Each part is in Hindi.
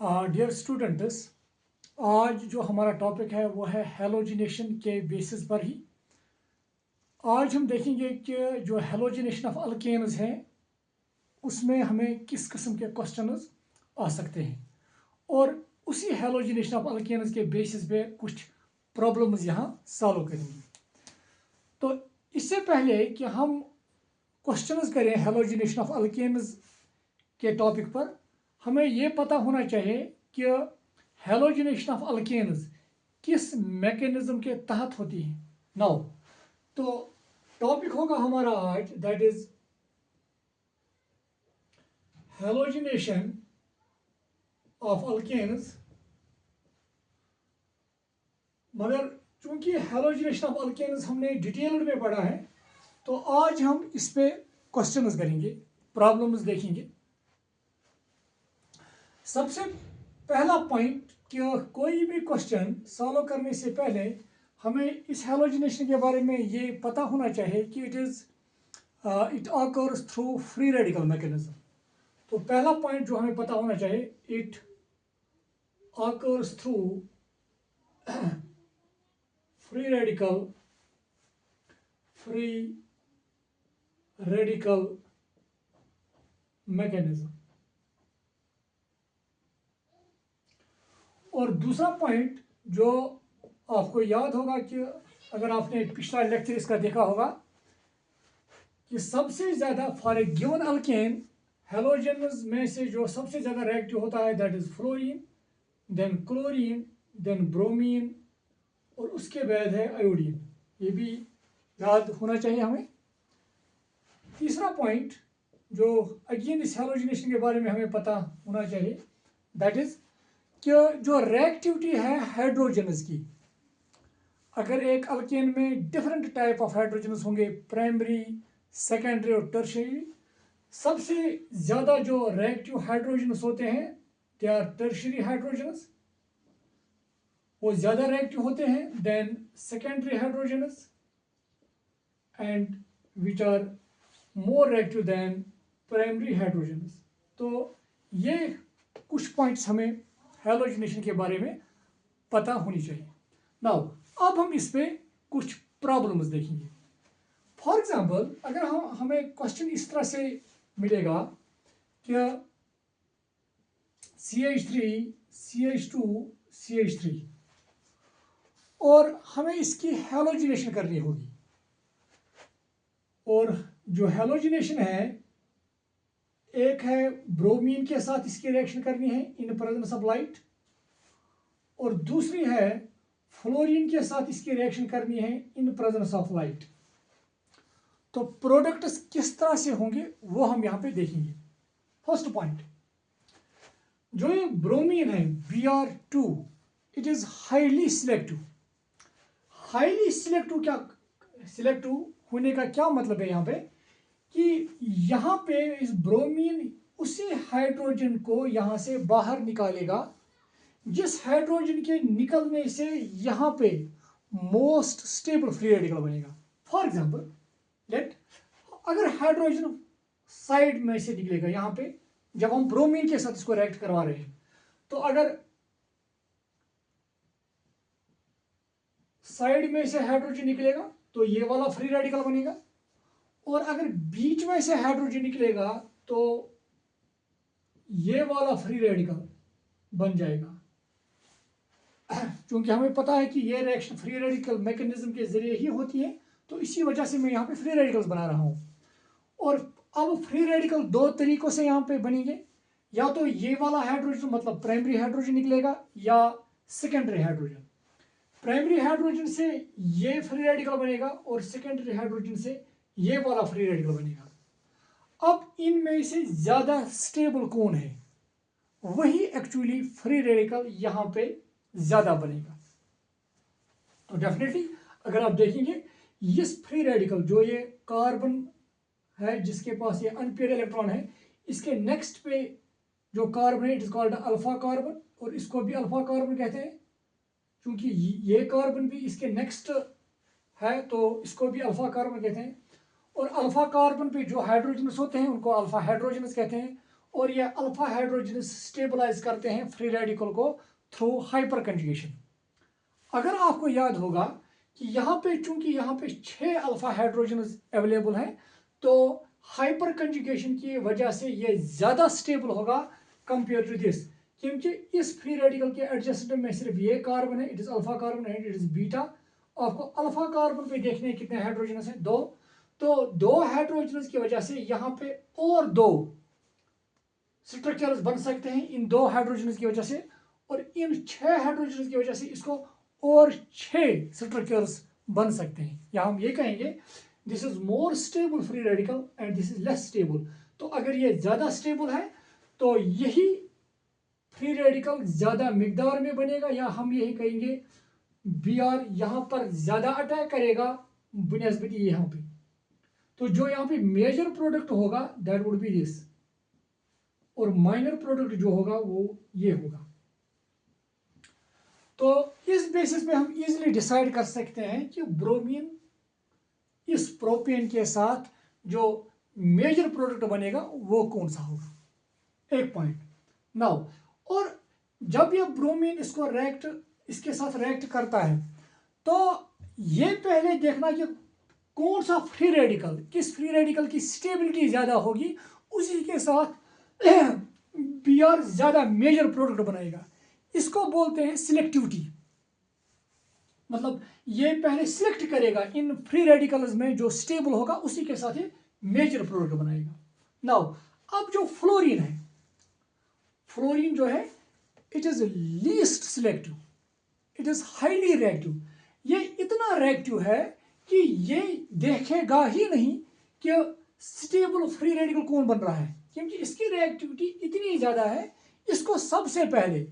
डियर स्टूडेंट्स, आज जो हमारा टॉपिक है वो है हेलोजिनेशन के बेसिस पर ही। आज हम देखेंगे कि जो हेलोजिनेशन ऑफ अल्केन्स हैं उसमें हमें किस किस्म के क्वेश्चंस आ सकते हैं, और उसी हेलोजिनेशन ऑफ अल्केन्स के बेसिस पे कुछ प्रॉब्लम्स यहाँ सॉल्व करेंगे। तो इससे पहले कि हम क्वेश्चंस करें हेलोजिनेशन ऑफ अल्केन्स के टॉपिक पर, हमें ये पता होना चाहिए कि हेलोजिनेशन ऑफ अल्केन्स किस मैकेनिज्म के तहत होती है। नाउ तो टॉपिक होगा हमारा आज, that is halogenation of alkanes. मगर चूंकि हेलोजिनेशन ऑफ अल्केन्स हमने डिटेल में पढ़ा है, तो आज हम इस पे क्वेश्चंस करेंगे, प्रॉब्लम्स देखेंगे। सबसे पहला पॉइंट कि कोई भी क्वेश्चन सॉल्व करने से पहले हमें इस हेलोजिनेशन के बारे में ये पता होना चाहिए कि it occurs through free radical mechanism. तो पहला पॉइंट जो हमें पता होना चाहिए, it occurs through free radical mechanism. और दूसरा पॉइंट जो आपको याद होगा कि अगर आपने पिछला लेक्चर इसका देखा होगा कि सबसे ज़्यादा for a given alkane halogens में से जो सबसे ज़्यादा रिएक्टिव होता है that is fluorine, then chlorine, then bromine, और उसके बाद है आयोडीन। ये भी याद होना चाहिए हमें। तीसरा पॉइंट जो अगेन इस हेलोजिनेशन के बारे में हमें पता होना चाहिए, दैट इज़ कि जो रिएक्टिविटी है हाइड्रोजन्स की, अगर एक अल्केन में डिफरेंट टाइप ऑफ हाइड्रोजन्स होंगे, प्राइमरी, सेकेंडरी और टर्शियरी, सबसे ज़्यादा जो रिएक्टिव हाइड्रोजन्स होते हैं दे आर टर्शियरी हाइड्रोजन्स, वो ज़्यादा रिएक्टिव होते हैं than secondary hydrogens, and which are more reactive than primary hydrogens. तो ये कुछ पॉइंट्स हमें हेलोजिनेशन के बारे में पता होनी चाहिए। नाउ अब हम इस पे कुछ प्रॉब्लम्स देखेंगे। फॉर एग्जांपल, अगर हमें क्वेश्चन इस तरह से मिलेगा कि CH3 CH2 CH3, और हमें इसकी हेलोजिनेशन करनी होगी, और जो हेलोजिनेशन है, एक है ब्रोमीन के साथ इसकी रिएक्शन करनी है इन प्रेजेंस ऑफ लाइट, और दूसरी है फ्लोरीन के साथ इसकी रिएक्शन करनी है इन प्रेजेंस ऑफ लाइट। तो प्रोडक्ट्स किस तरह से होंगे वो हम यहाँ पे देखेंगे। फर्स्ट पॉइंट, जो ये ब्रोमीन है Br2, it is highly selective. Highly selective होने का क्या मतलब है यहाँ पे, कि यहाँ पे इस ब्रोमीन उसी हाइड्रोजन को यहाँ से बाहर निकालेगा जिस हाइड्रोजन के निकलने से यहाँ पे मोस्ट स्टेबल फ्री रेडिकल बनेगा। फॉर एग्जांपल, अगर हाइड्रोजन साइड में से निकलेगा, यहाँ पे जब हम ब्रोमीन के साथ इसको रिएक्ट करवा रहे हैं, तो अगर साइड में से हाइड्रोजन निकलेगा तो ये वाला फ्री रेडिकल बनेगा, और अगर बीच में से हाइड्रोजन निकलेगा तो ये वाला फ्री रेडिकल बन जाएगा। क्योंकि हमें पता है कि ये रिएक्शन फ्री रेडिकल मैकेनिज्म के जरिए ही होती है, तो इसी वजह से मैं यहाँ पे फ्री रेडिकल्स बना रहा हूँ। और अब फ्री रेडिकल दो तरीकों से यहाँ पे बनेंगे, या तो ये वाला हाइड्रोजन मतलब प्राइमरी हाइड्रोजन निकलेगा, या सेकेंडरी हाइड्रोजन। प्राइमरी हाइड्रोजन से ये फ्री रेडिकल बनेगा और सेकेंडरी हाइड्रोजन से ये वाला फ्री रेडिकल बनेगा। अब इनमें से ज्यादा स्टेबल कौन है, वही एक्चुअली फ्री रेडिकल यहाँ पे ज्यादा बनेगा। तो डेफिनेटली अगर आप देखेंगे, इस फ्री रेडिकल जो ये कार्बन है जिसके पास ये अनपेयर्ड इलेक्ट्रॉन है, इसके नेक्स्ट पे जो कार्बन है it is called alpha carbon, और इसको भी अल्फा कार्बन कहते हैं क्योंकि ये कार्बन भी इसके नेक्स्ट है, तो इसको भी अल्फा कार्बन कहते हैं। और अल्फा कार्बन पे जो हाइड्रोजन्स होते हैं उनको अल्फा हाइड्रोजन्स कहते हैं, और ये अल्फा हाइड्रोजन स्टेबलाइज करते हैं फ्री रेडिकल को थ्रू हाइपर कंजुगेशन। अगर आपको याद होगा कि यहाँ पे चूंकि यहाँ पे 6 अल्फा हाइड्रोजन अवेलेबल हैं, तो हाइपर कंजुगेशन की वजह से ये ज़्यादा स्टेबल होगा कंपेयर टू दिस, क्योंकि इस फ्री रेडिकल के एडजस्टेंट में सिर्फ ये कार्बन है, it is alpha carbon and it is beta. आपको अल्फा कार्बन पे देखने हैं कितने हाइड्रोजन हैं, 2। तो 2 हाइड्रोजन की वजह से यहाँ पे और 2 स्ट्रक्चर्स बन सकते हैं इन 2 हाइड्रोजन की वजह से, और इन 6 हाइड्रोजन की वजह से इसको और 6 स्ट्रक्चर्स बन सकते हैं। या हम ये कहेंगे this is more stable free radical and this is less stable. तो अगर ये ज़्यादा स्टेबल है तो यही फ्री रेडिकल ज़्यादा मिकदार में बनेगा, या हम यही कहेंगे Br यहाँ पर ज़्यादा अटैक करेगा बनस्बत यहाँ पे। तो जो यहाँ पे मेजर प्रोडक्ट होगा दैट वुड बी दिस, और माइनर प्रोडक्ट जो होगा वो ये होगा। तो इस बेसिस पे हम इजीली डिसाइड कर सकते हैं कि ब्रोमीन इस प्रोपेन के साथ जो मेजर प्रोडक्ट बनेगा वो कौन सा होगा। एक पॉइंट नाउ, और जब ये ब्रोमीन इसको रिएक्ट इसके साथ रिएक्ट करता है, तो ये पहले देखना कि कौन सा फ्री रेडिकल, किस फ्री रेडिकल की स्टेबिलिटी ज़्यादा होगी, उसी के साथ Br ज़्यादा मेजर प्रोडक्ट बनाएगा। इसको बोलते हैं सिलेक्टिविटी। मतलब ये पहले सिलेक्ट करेगा इन फ्री रेडिकल्स में जो स्टेबल होगा, उसी के साथ ये मेजर प्रोडक्ट बनाएगा। नाउ अब जो फ्लोरीन है, फ्लोरीन जो है it is least selective, it is highly reactive. ये इतना रिएक्टिव है कि ये देखेगा ही नहीं कि स्टेबल फ्री रेडिकल कौन बन रहा है, क्योंकि इसकी रिएक्टिविटी इतनी ज़्यादा है। इसको सबसे पहले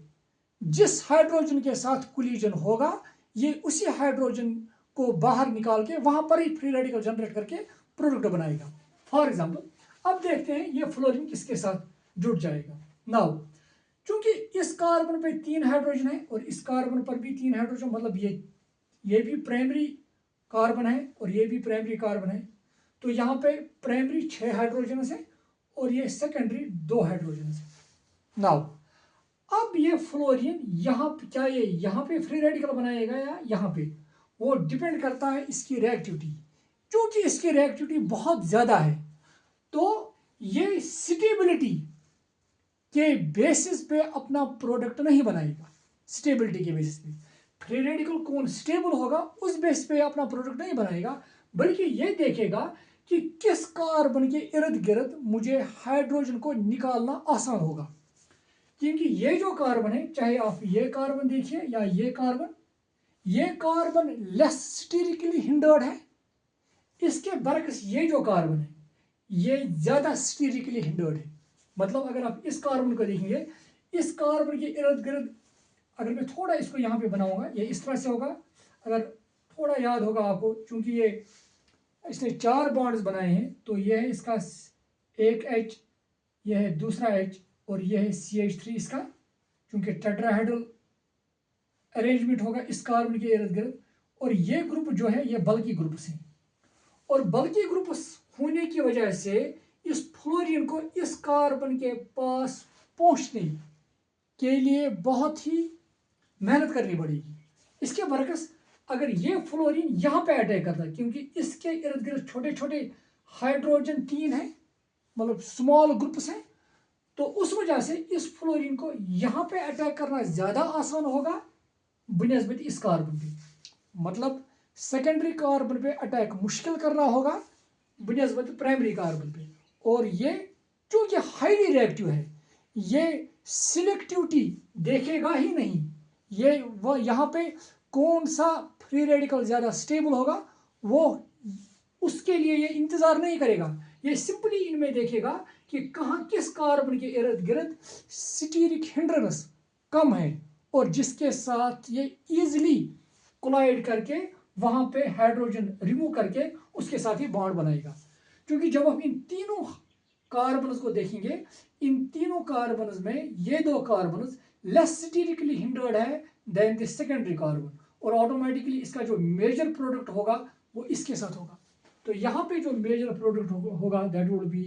जिस हाइड्रोजन के साथ कोलिजन होगा, ये उसी हाइड्रोजन को बाहर निकाल के वहां पर ही फ्री रेडिकल जनरेट करके प्रोडक्ट बनाएगा। फॉर एग्जांपल अब देखते हैं ये फ्लोरीन किसके साथ जुड़ जाएगा। नाउ चूंकि इस कार्बन पे 3 हाइड्रोजन है और इस कार्बन पर भी 3 हाइड्रोजन, मतलब ये भी प्राइमरी कार्बन है और ये भी प्राइमरी कार्बन है, तो यहाँ पे प्राइमरी 6 हाइड्रोजन है और ये सेकेंडरी 2 हाइड्रोजन है। नाउ अब ये फ्लोरीन यहाँ क्या ये यहाँ पे फ्री रेडिकल बनाएगा या यहाँ पे, वो डिपेंड करता है इसकी रिएक्टिविटी। क्योंकि इसकी रिएक्टिविटी बहुत ज़्यादा है, तो ये स्टेबिलिटी के बेसिस पे अपना प्रोडक्ट नहीं बनाएगा। स्टेबिलिटी के बेसिस पे फ्री रेडिकल कौन स्टेबल होगा उस बेस पे अपना प्रोडक्ट नहीं बनाएगा, बल्कि ये देखेगा कि किस कार्बन के इर्द गिर्द मुझे हाइड्रोजन को निकालना आसान होगा। क्योंकि ये जो कार्बन है, चाहे आप ये कार्बन देखिए या ये कार्बन लेस स्टीरिकली हिंडर्ड है, इसके बरक्स ये जो कार्बन है ये ज्यादा स्टीरिकली हिंडर्ड है। मतलब अगर आप इस कार्बन को देखेंगे, इस कार्बन के इर्द गिर्द अगर मैं थोड़ा इसको यहाँ पे बनाऊंगा, ये इस तरह से होगा। अगर थोड़ा याद होगा आपको, चूंकि ये इसने 4 बॉन्ड्स बनाए हैं, तो ये है इसका एक H, यह है दूसरा H और यह है CH3 इसका, चूंकि टेट्राहेड्रल अरेंजमेंट होगा इस कार्बन के इर्द गिर्द। और ये ग्रुप जो है ये बल्कि ग्रुप्स हैं, और बल्कि ग्रुप होने की वजह से इस फ्लोरीन को इस कार्बन के पास पहुंचने के लिए बहुत ही मेहनत करनी पड़ेगी। इसके बरकस अगर ये फ्लोरीन यहाँ पे अटैक करता है, क्योंकि इसके इर्द गिर्द छोटे छोटे हाइड्रोजन 3 है, मतलब स्मॉल ग्रुप्स हैं, तो उस वजह से इस फ्लोरीन को यहाँ पे अटैक करना ज़्यादा आसान होगा बनस्बत इस कार्बन पे। मतलब सेकेंडरी कार्बन पे अटैक मुश्किल करना होगा बनस्बत प्राइमरी कार्बन पे। और ये चूंकि हाईली रिएक्टिव है, ये सिलेक्टिविटी देखेगा ही नहीं, ये वो यहाँ पे कौन सा फ्री रेडिकल ज़्यादा स्टेबल होगा वो उसके लिए ये इंतज़ार नहीं करेगा। ये सिंपली इनमें देखेगा कि कहाँ किस कार्बन के इर्द गिर्द स्टीरिक हिंड्रेंस कम है, और जिसके साथ ये इजीली कोलाइड करके वहाँ पे हाइड्रोजन रिमूव करके उसके साथ ही बॉन्ड बनाएगा। क्योंकि जब हम इन तीनों कार्बन्स को देखेंगे, इन तीनों कार्बन्स में ये 2 कार्बन्स लेस स्टीरिकली हिंडर्ड है देन द सेकेंडरी कार्बन, और ऑटोमेटिकली इसका जो मेजर प्रोडक्ट होगा वो इसके साथ होगा। तो यहाँ पे जो मेजर प्रोडक्ट होगा that would be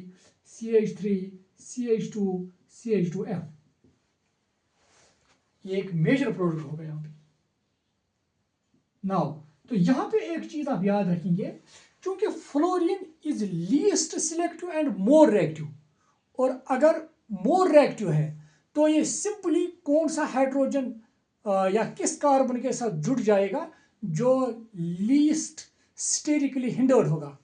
CH3 CH2CH2F, ये एक मेजर प्रोडक्ट होगा यहाँ पे। नाउ तो यहाँ पे एक चीज आप याद रखेंगे, क्योंकि fluorine is least selective and more reactive, और अगर मोर रिएक्टिव है तो ये सिंपली कौन सा हाइड्रोजन या किस कार्बन के साथ जुड़ जाएगा जो लीस्ट स्टेरिकली हिंडर्ड होगा,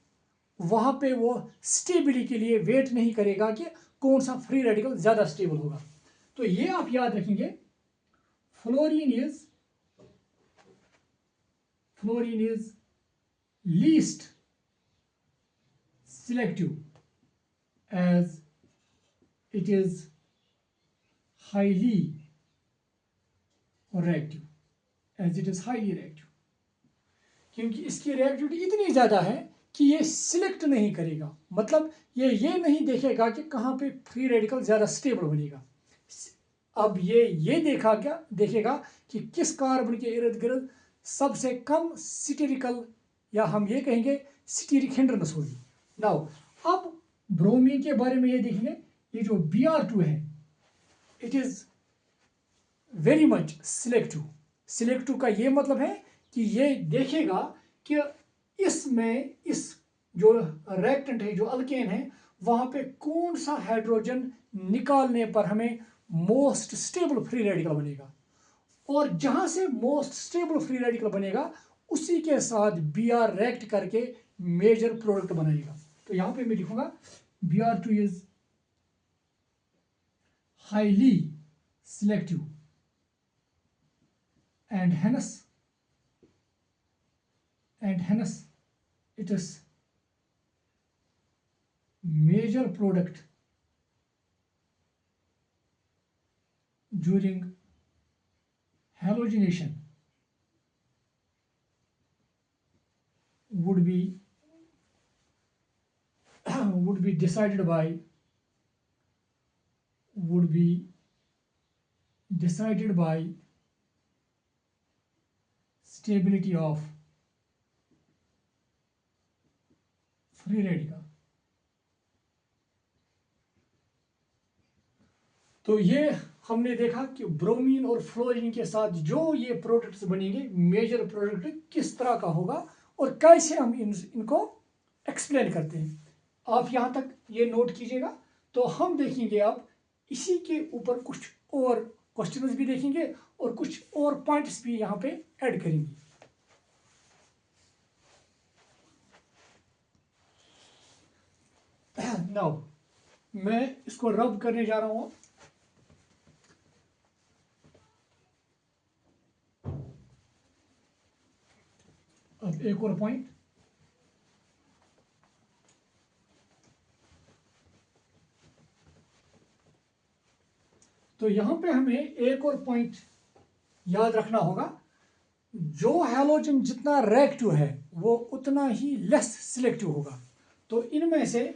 वहां पे वो स्टेबिलिटी के लिए वेट नहीं करेगा कि कौन सा फ्री रेडिकल ज्यादा स्टेबल होगा। तो ये आप याद रखेंगे, fluorine is least selective as it is highly reactive, क्योंकि इसकी रिएक्टिविटी इतनी ज़्यादा है कि ये सिलेक्ट नहीं करेगा, मतलब ये नहीं देखेगा कि कहाँ पे फ्री रेडिकल ज़्यादा स्टेबल बनेगा। अब ये देखेगा कि किस कार्बन के इर्द गिर्द सबसे कम स्टीरिकल, या हम ये कहेंगे स्टीरिक हिंड्रेंस होगी। नाउ अब ब्रोमीन के बारे में ये देखेंगे, ये जो Br2 है, it is very much selective का ये मतलब है कि ये देखेगा कि इसमें इस जो रिएक्टेंट है, जो अल्केन है, वहां पे कौन सा हाइड्रोजन निकालने पर हमें मोस्ट स्टेबल फ्री रेडिकल बनेगा, और जहां से मोस्ट स्टेबल फ्री रेडिकल बनेगा उसी के साथ Br रिएक्ट करके मेजर प्रोडक्ट बनाएगा। तो यहां पे मैं लिखूंगा Br2 is highly selective and hence it is major product during halogenation would be decided by stability of free radical। तो ये हमने देखा कि ब्रोमीन और फ्लोरीन के साथ जो ये प्रोडक्ट्स बनेंगे, मेजर प्रोडक्ट किस तरह का होगा और कैसे हम इनको एक्सप्लेन करते हैं। आप यहाँ तक ये नोट कीजिएगा। तो हम देखेंगे अब इसी के ऊपर कुछ और क्वेश्चंस भी देखेंगे और कुछ और पॉइंट्स भी यहाँ पे ऐड करेंगे। नाउ मैं इसको रब करने जा रहा हूं। अब एक और पॉइंट, तो यहां पे हमें एक और पॉइंट याद रखना होगा, जो हैलोजन जितना रिएक्टिव है वो उतना ही लेस सिलेक्टिव होगा। तो इनमें से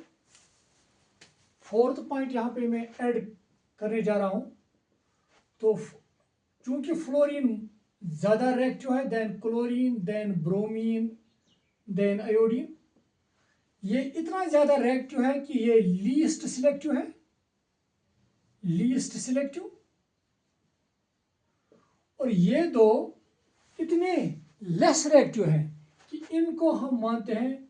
फोर्थ पॉइंट यहां पे मैं ऐड करने जा रहा हूं। तो चूंकि फ्लोरीन ज्यादा रिएक्टिव है than chlorine, then bromine, than iodine, ये इतना ज्यादा रिएक्टिव है कि ये लीस्ट सिलेक्टिव, और ये दो इतने लेस रिएक्टिव है कि इनको हम मानते हैं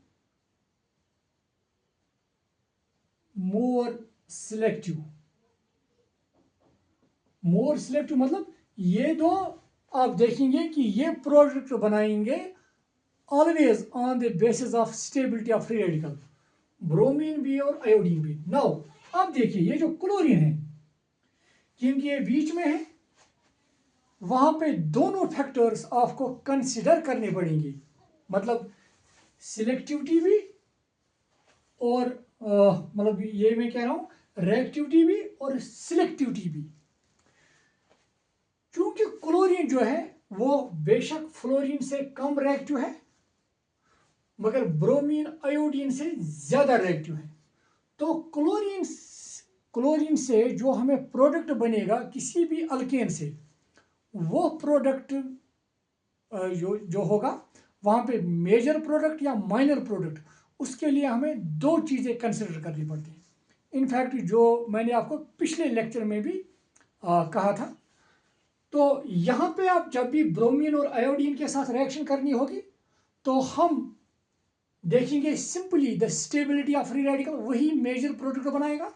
मोर सिलेक्टिव मतलब ये दो आप देखेंगे कि ये प्रोडक्ट बनाएंगे always on the basis of stability of free radical, bromine भी और आयोडीन भी। नाउ अब देखिए ये जो क्लोरीन है, क्योंकि ये बीच में है, वहां पे दोनों फैक्टर्स आपको कंसिडर करने पड़ेंगे, मतलब सिलेक्टिविटी भी और मतलब ये मैं कह रहा हूं रिएक्टिविटी भी और सिलेक्टिविटी भी। क्योंकि क्लोरीन जो है वो बेशक फ्लोरीन से कम रिएक्टिव है, मगर ब्रोमीन आयोडीन से ज्यादा रिएक्टिव है। तो क्लोरीन से जो हमें प्रोडक्ट बनेगा किसी भी अल्केन से, वो प्रोडक्ट जो होगा वहां पे मेजर प्रोडक्ट या माइनर प्रोडक्ट, उसके लिए हमें दो चीजें कंसिडर करनी पड़ती हैं। इनफैक्ट जो मैंने आपको पिछले लेक्चर में भी कहा था। तो यहाँ पे आप जब भी ब्रोमीन और आयोडीन के साथ रिएक्शन करनी होगी तो हम देखेंगे simply the stability of free radical वही मेजर प्रोडक्ट बनाएगा।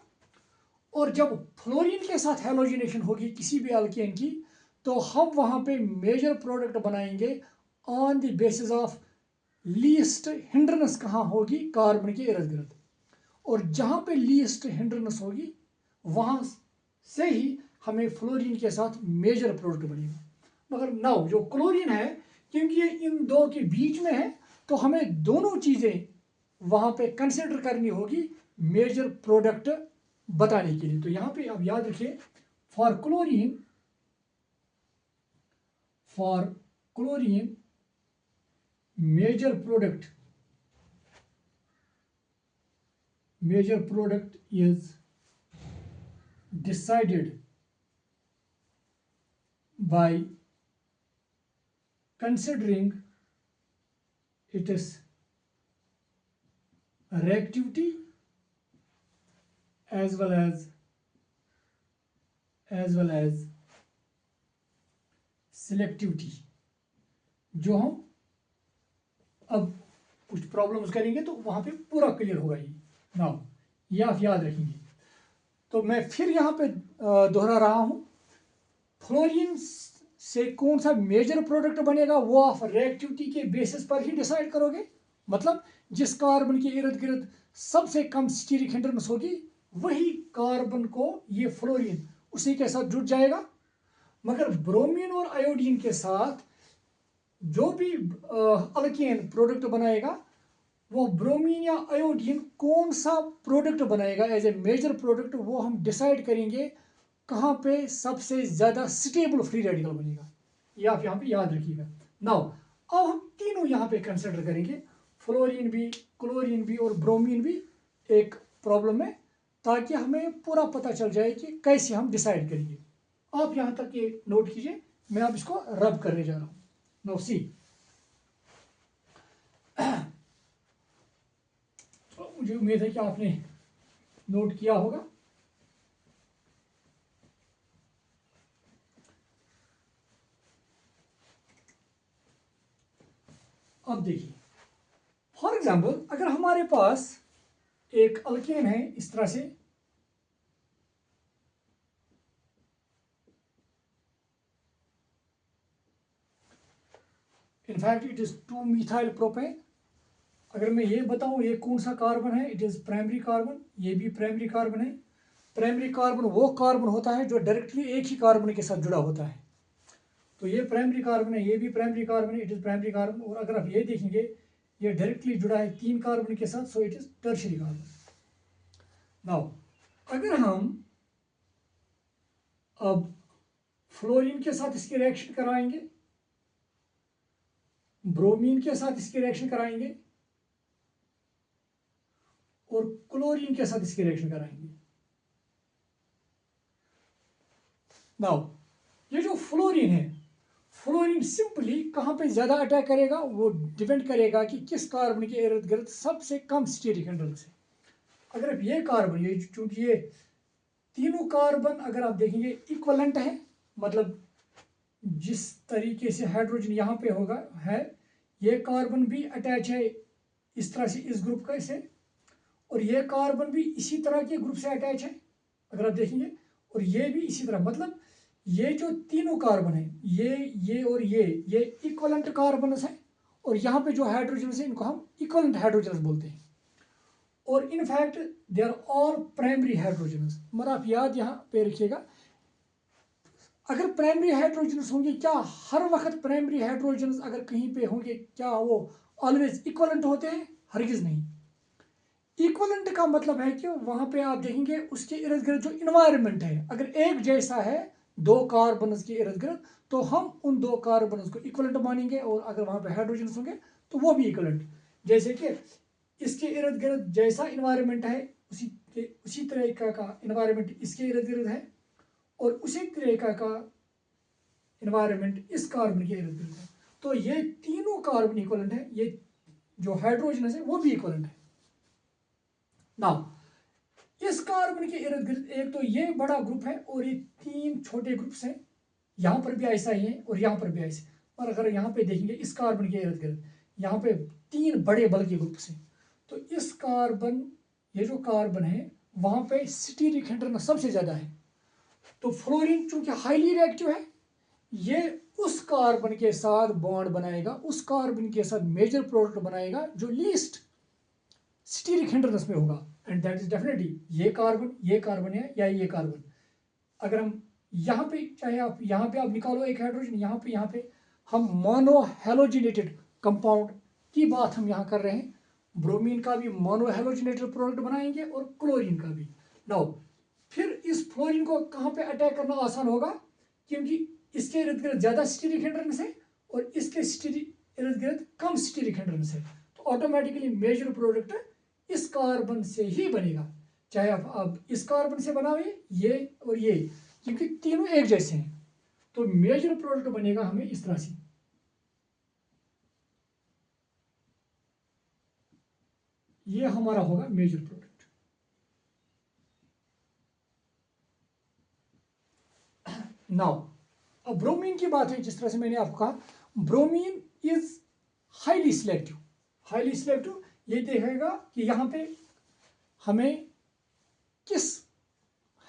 और जब फ्लोरीन के साथ हैलोजिनेशन होगी किसी भी अल्केन की तो हम वहाँ पे मेजर प्रोडक्ट बनाएंगे on the basis of least hindrance कहाँ होगी कार्बन के इर्द गिर्द। और जहाँ पे लीस्ट हिंड्रेंस होगी वहाँ से ही हमें फ्लोरीन के साथ मेजर प्रोडक्ट बनेगा। मगर नाउ जो क्लोरीन है क्योंकि ये इन दो के बीच में है तो हमें दोनों चीज़ें वहाँ पे कंसिडर करनी होगी मेजर प्रोडक्ट बताने के लिए। तो यहाँ पे आप याद रखिए for chlorine major product is decided by considering its reactivity as well as selectivity। जो हम अब कुछ प्रॉब्लम्स करेंगे तो वहां पे पूरा क्लियर होगा ये। नाउ ये आप याद रखेंगे। तो मैं फिर यहाँ पे दोहरा रहा हूँ, फ्लोरीन से कौन सा मेजर प्रोडक्ट बनेगा वो आप रिएक्टिविटी के बेसिस पर ही डिसाइड करोगे। मतलब जिस कार्बन के इर्द गिर्द सबसे कम स्टीरिक हिंड्रेंस होगी वही कार्बन को ये फ्लोरीन उसी के साथ जुड़ जाएगा। मगर ब्रोमीन और आयोडीन के साथ जो भी अल्केन प्रोडक्ट बनाएगा वो ब्रोमीन या आयोडीन कौन सा प्रोडक्ट बनाएगा एज ए मेजर प्रोडक्ट वो हम डिसाइड करेंगे कहाँ पे सबसे ज़्यादा स्टेबल फ्री रेडिकल बनेगा। ये आप यहाँ पे याद रखिएगा। नाउ अब हम तीनों यहाँ पे कंसिडर करेंगे, फ्लोरीन भी, क्लोरीन भी और ब्रोमीन भी एक प्रॉब्लम में, ताकि हमें पूरा पता चल जाए कि कैसे हम डिसाइड करेंगे। आप यहाँ तक ये नोट कीजिए, मैं अब इसको रब करने जा रहा हूँ। नाउ सी, मुझे उम्मीद है कि आपने नोट किया होगा। अब देखिए, फॉर एग्जाम्पल अगर हमारे पास एक अल्केन है इस तरह से, in fact it is 2-methyl propane. अगर मैं ये बताऊं ये कौन सा कार्बन है, इट इज प्राइमरी कार्बन, ये भी प्राइमरी कार्बन है। प्राइमरी कार्बन वो कार्बन होता है जो डायरेक्टली एक ही कार्बन के साथ जुड़ा होता है। तो ये प्राइमरी कार्बन है, ये भी प्राइमरी कार्बन है, इट इज प्राइमरी कार्बन। और अगर आप ये देखेंगे ये डायरेक्टली जुड़ा है 3 कार्बन के साथ, so it is tertiary carbon. Now अगर हम अब फ्लोरीन के साथ इसकी रिएक्शन कराएंगे, ब्रोमीन के साथ इसकी रिएक्शन कराएंगे और क्लोरीन के साथ इसकी रिएक्शन कराएंगे। नाउ ये जो फ्लोरीन है, फ्लोरीन सिंपली कहाँ पे ज़्यादा अटैक करेगा वो डिपेंड करेगा कि किस कार्बन के इर्द गिर्द सबसे कम स्टीरिक हिंड्रेंस है। अगर आप ये कार्बन, ये चूंकि ये तीनों कार्बन अगर आप देखेंगे इक्वलेंट है, मतलब जिस तरीके से हाइड्रोजन यहाँ पे होगा है, ये कार्बन भी अटैच है इस तरह से इस ग्रुप का से, और ये कार्बन भी इसी तरह के ग्रुप से अटैच है अगर आप देखेंगे, और ये भी इसी तरह। मतलब ये जो तीनों कार्बन है, ये और ये इक्वलेंट कार्बन है, और यहाँ पे जो हाइड्रोजन है इनको हम इक्वलेंट हाइड्रोजन बोलते हैं। और in fact they are all primary hydrogen. मगर आप याद यहाँ पे रखिएगा, अगर प्राइमरी हाइड्रोजन होंगे, क्या हर वक्त प्राइमरी हाइड्रोजन अगर कहीं पे होंगे क्या वो ऑलवेज इक्वलेंट होते हैं? हरगिज नहीं। इक्वलेंट का मतलब है कि वहां पे आप देखेंगे उसके इर्द गिर्द जो इन्वायरमेंट है अगर एक जैसा है दो कार्बन के इर्द गिर्द, तो हम उन दो कार्बन को इक्वलेंट मानेंगे। और अगर वहां पे हाइड्रोजन होंगे तो वो भी इक्वलेंट। जैसे कि इसके इर्द गिर्द जैसा इन्वायरमेंट है उसी तरह का इन्वायरमेंट इसके इर्द गिर्द है, और उसी तरह का इन्वायरमेंट इस कार्बन के इर्द गिर्द है। तो ये तीनों कार्बन इक्वलेंट है, ये जो हाइड्रोजन है वो भी इक्वलेंट है। नाउ इस कार्बन के इर्द गिर्द एक तो ये बड़ा ग्रुप है और ये 3 छोटे ग्रुप्स हैं, यहाँ पर भी ऐसा ही है और यहाँ पर भी ऐसे। और अगर यहाँ पे देखेंगे इस कार्बन के इर्द गिर्द यहाँ पे 3 बड़े बल के ग्रुप्स हैं। तो इस कार्बन, ये जो कार्बन है वहाँ पे स्टीरिक हिंड्रेंस सबसे ज़्यादा है। तो फ्लोरीन चूंकि हाईली रिएक्टिव है, ये उस कार्बन के साथ बॉन्ड बनाएगा, उस कार्बन के साथ मेजर प्रोडक्ट बनाएगा जो लीस्ट स्टीरिक हिंड्रेंस में होगा, एंड दैट इज डेफिनेटली ये कार्बन है या ये कार्बन। अगर हम यहाँ पे, चाहे आप यहाँ पे आप निकालो एक हाइड्रोजन, यहाँ पे हम मोनो हेलोजिनेटेड कंपाउंड की बात हम यहाँ कर रहे हैं। ब्रोमीन का भी मोनो हेलोजिनेटेड प्रोडक्ट बनाएंगे और क्लोरीन का भी। नाउ फिर इस फ्लोरीन को कहाँ पे अटैक करना आसान होगा, क्योंकि इसके इर्द गिर्द ज़्यादा स्टीरिक हिंड्रेंस है और इसके इर्द गिर्द कम स्टीरिक हिंड्रेंस है। तो ऑटोमेटिकली मेजर प्रोडक्ट इस कार्बन से ही बनेगा, चाहे आप इस कार्बन से बनाओ ये और ये, क्योंकि तीनों एक जैसे हैं। तो मेजर प्रोडक्ट बनेगा हमें इस तरह से। ये हमारा होगा मेजर प्रोडक्ट। नाउ अब ब्रोमीन की बात है, जिस तरह से मैंने आपको कहा, bromine is highly selective. Highly selective ये देखेगा कि यहाँ पे हमें किस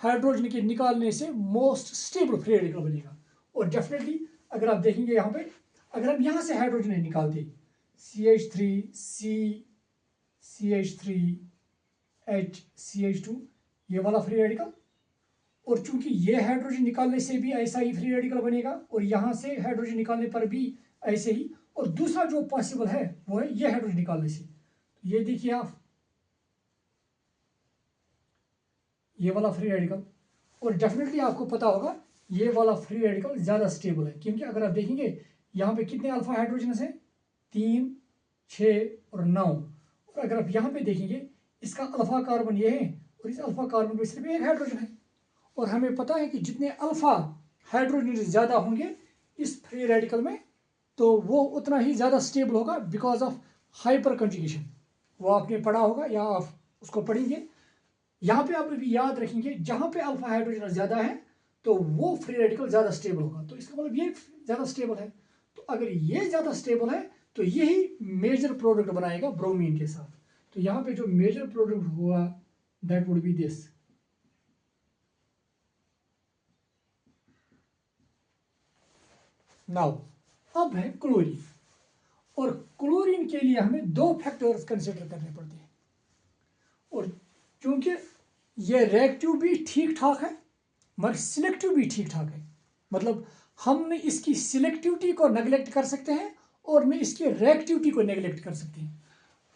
हाइड्रोजन के निकालने से मोस्ट स्टेबल फ्री रेडिकल बनेगा। और डेफिनेटली अगर आप देखेंगे यहाँ पे, अगर हम यहाँ से हाइड्रोजन निकालते CH3 C CH3 H CH2 ये वाला फ्री रेडिकल, और चूंकि ये हाइड्रोजन निकालने से भी ऐसा ही फ्री रेडिकल बनेगा और यहाँ से हाइड्रोजन निकालने पर भी ऐसे ही, और दूसरा जो पॉसिबल है वो है ये हाइड्रोजन निकालने से। ये देखिए आप, ये वाला फ्री रेडिकल, और डेफिनेटली आपको पता होगा ये वाला फ्री रेडिकल ज़्यादा स्टेबल है, क्योंकि अगर आप देखेंगे यहाँ पे कितने अल्फा हाइड्रोजन हैं, 3 6 और 9। और अगर आप यहाँ पे देखेंगे इसका अल्फा कार्बन ये है और इस अल्फा कार्बन पे सिर्फ एक हाइड्रोजन है, और हमें पता है कि जितने अल्फा हाइड्रोजन ज़्यादा होंगे इस फ्री रेडिकल में तो वो उतना ही ज़्यादा स्टेबल होगा बिकॉज ऑफ हाइपर कंजुगेशन। वो आपने पढ़ा होगा या आप उसको पढ़ेंगे। यहाँ पे आप भी याद रखेंगे जहाँ पे अल्फा हाइड्रोजन ज़्यादा है तो वो फ्री रेडिकल ज़्यादा स्टेबल होगा, तो इसका मतलब ये ज़्यादा स्टेबल है। तो अगर ये ज़्यादा स्टेबल है तो यही मेजर प्रोडक्ट बनाएगा ब्रोमीन के साथ। तो यहाँ पे जो मेजर प्रोडक्ट हुआ that would be this. Now अब है क्लोरीन, और क्लोरीन के लिए हमें 2 फैक्टर्स कंसिडर करने पड़ते हैं। और क्योंकि ये रिएक्टिव भी ठीक ठाक है मगर सिलेक्टिव भी ठीक ठाक है, मतलब हम न इसकी सिलेक्टिविटी को नेगलेक्ट कर सकते हैं और न इसकी रिएक्टिविटी को नेगलेक्ट कर सकते हैं।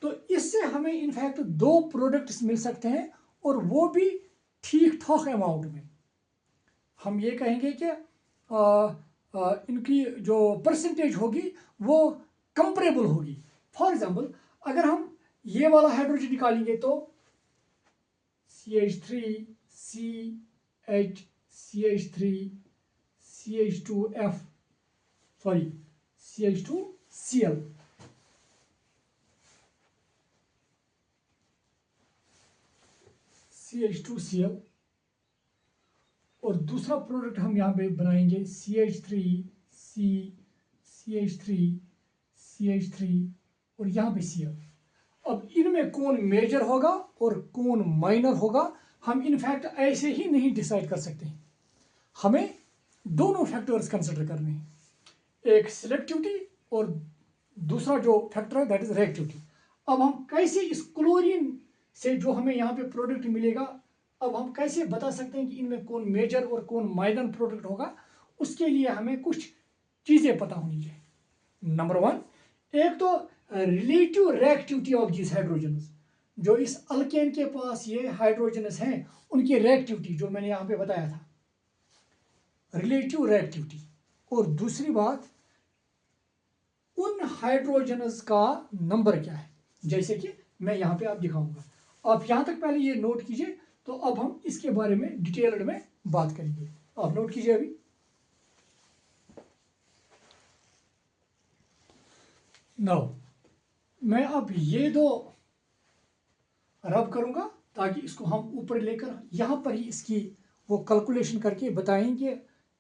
तो इससे हमें इनफैक्ट 2 प्रोडक्ट्स मिल सकते हैं और वो भी ठीक ठाक अमाउंट में। हम ये कहेंगे कि इनकी जो परसेंटेज होगी वो कंपरेबल होगी। फॉर एग्जांपल अगर हम ये वाला हाइड्रोजन निकालेंगे तो CH3 CH CH3 CH2F sorry CH2Cl, CH2Cl, और दूसरा प्रोडक्ट हम यहाँ पे बनाएंगे CH3 C CH3 CH3 और यहाँ पे Cl। अब इनमें कौन मेजर होगा और कौन माइनर होगा हम इनफैक्ट ऐसे ही नहीं डिसाइड कर सकते। हमें दोनों फैक्टर्स कंसिडर करने हैं, एक सिलेक्टिविटी और दूसरा जो फैक्टर है दैट इज रिएक्टिविटी। अब हम कैसे इस क्लोरीन से जो हमें यहाँ पे प्रोडक्ट मिलेगा, अब हम कैसे बता सकते हैं कि इनमें कौन मेजर और कौन माइनर प्रोडक्ट होगा। उसके लिए हमें कुछ चीज़ें पता होनी चाहिए। नंबर 1, एक तो relative reactivity of this hydrogens, जो इस अल्केन के पास ये हाइड्रोजन्स हैं उनकी रिएक्टिविटी जो मैंने यहाँ पे बताया था, रिलेटिव रिएक्टिविटी। और दूसरी बात, उन हाइड्रोजन्स का नंबर क्या है, जैसे कि मैं यहाँ पे आप दिखाऊंगा। आप यहाँ तक पहले ये नोट कीजिए, तो अब हम इसके बारे में डिटेल्ड में बात करेंगे। आप नोट कीजिए अभी। नाउ मैं अब ये 2 रब करूंगा ताकि इसको हम ऊपर लेकर यहाँ पर ही इसकी वो कैलकुलेशन करके बताएंगे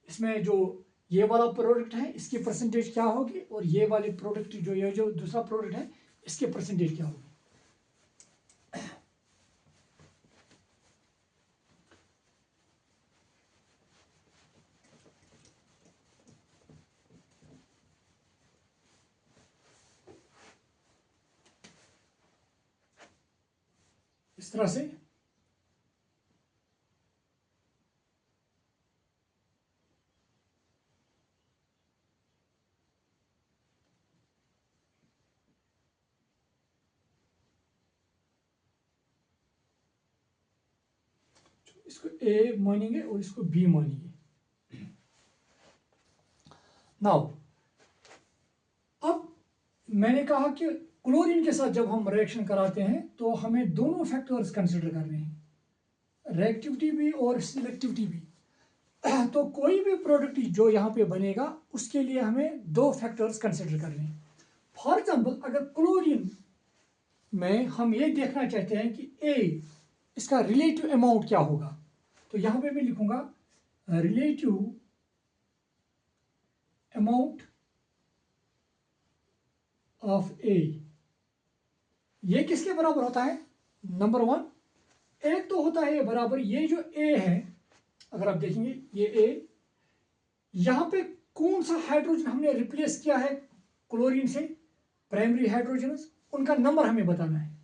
इसमें जो ये वाला प्रोडक्ट है इसकी परसेंटेज क्या होगी और ये वाले प्रोडक्ट जो ये जो दूसरा प्रोडक्ट है इसकी परसेंटेज क्या होगी। इस तरह से इसको ए मानेंगे और इसको बी मानेंगे। नाउ अब मैंने कहा कि क्लोरीन के साथ जब हम रिएक्शन कराते हैं तो हमें दोनों फैक्टर्स कंसिडर करने हैं, रिएक्टिविटी भी और सिलेक्टिविटी भी। तो कोई भी प्रोडक्ट जो यहाँ पे बनेगा उसके लिए हमें दो फैक्टर्स कंसिडर करने हैं। फॉर एग्जांपल अगर क्लोरीन में हम ये देखना चाहते हैं कि ए इसका रिलेटिव अमाउंट क्या होगा, तो यहाँ पे मैं लिखूंगा रिलेटिव अमाउंट ऑफ ए। ये किसके बराबर होता है? नंबर वन, एक तो होता है ये बराबर ये जो ए है, अगर आप देखेंगे ये ए, यहां पे कौन सा हाइड्रोजन हमने रिप्लेस किया है क्लोरीन से, प्राइमरी हाइड्रोजन्स, उनका नंबर हमें बताना है,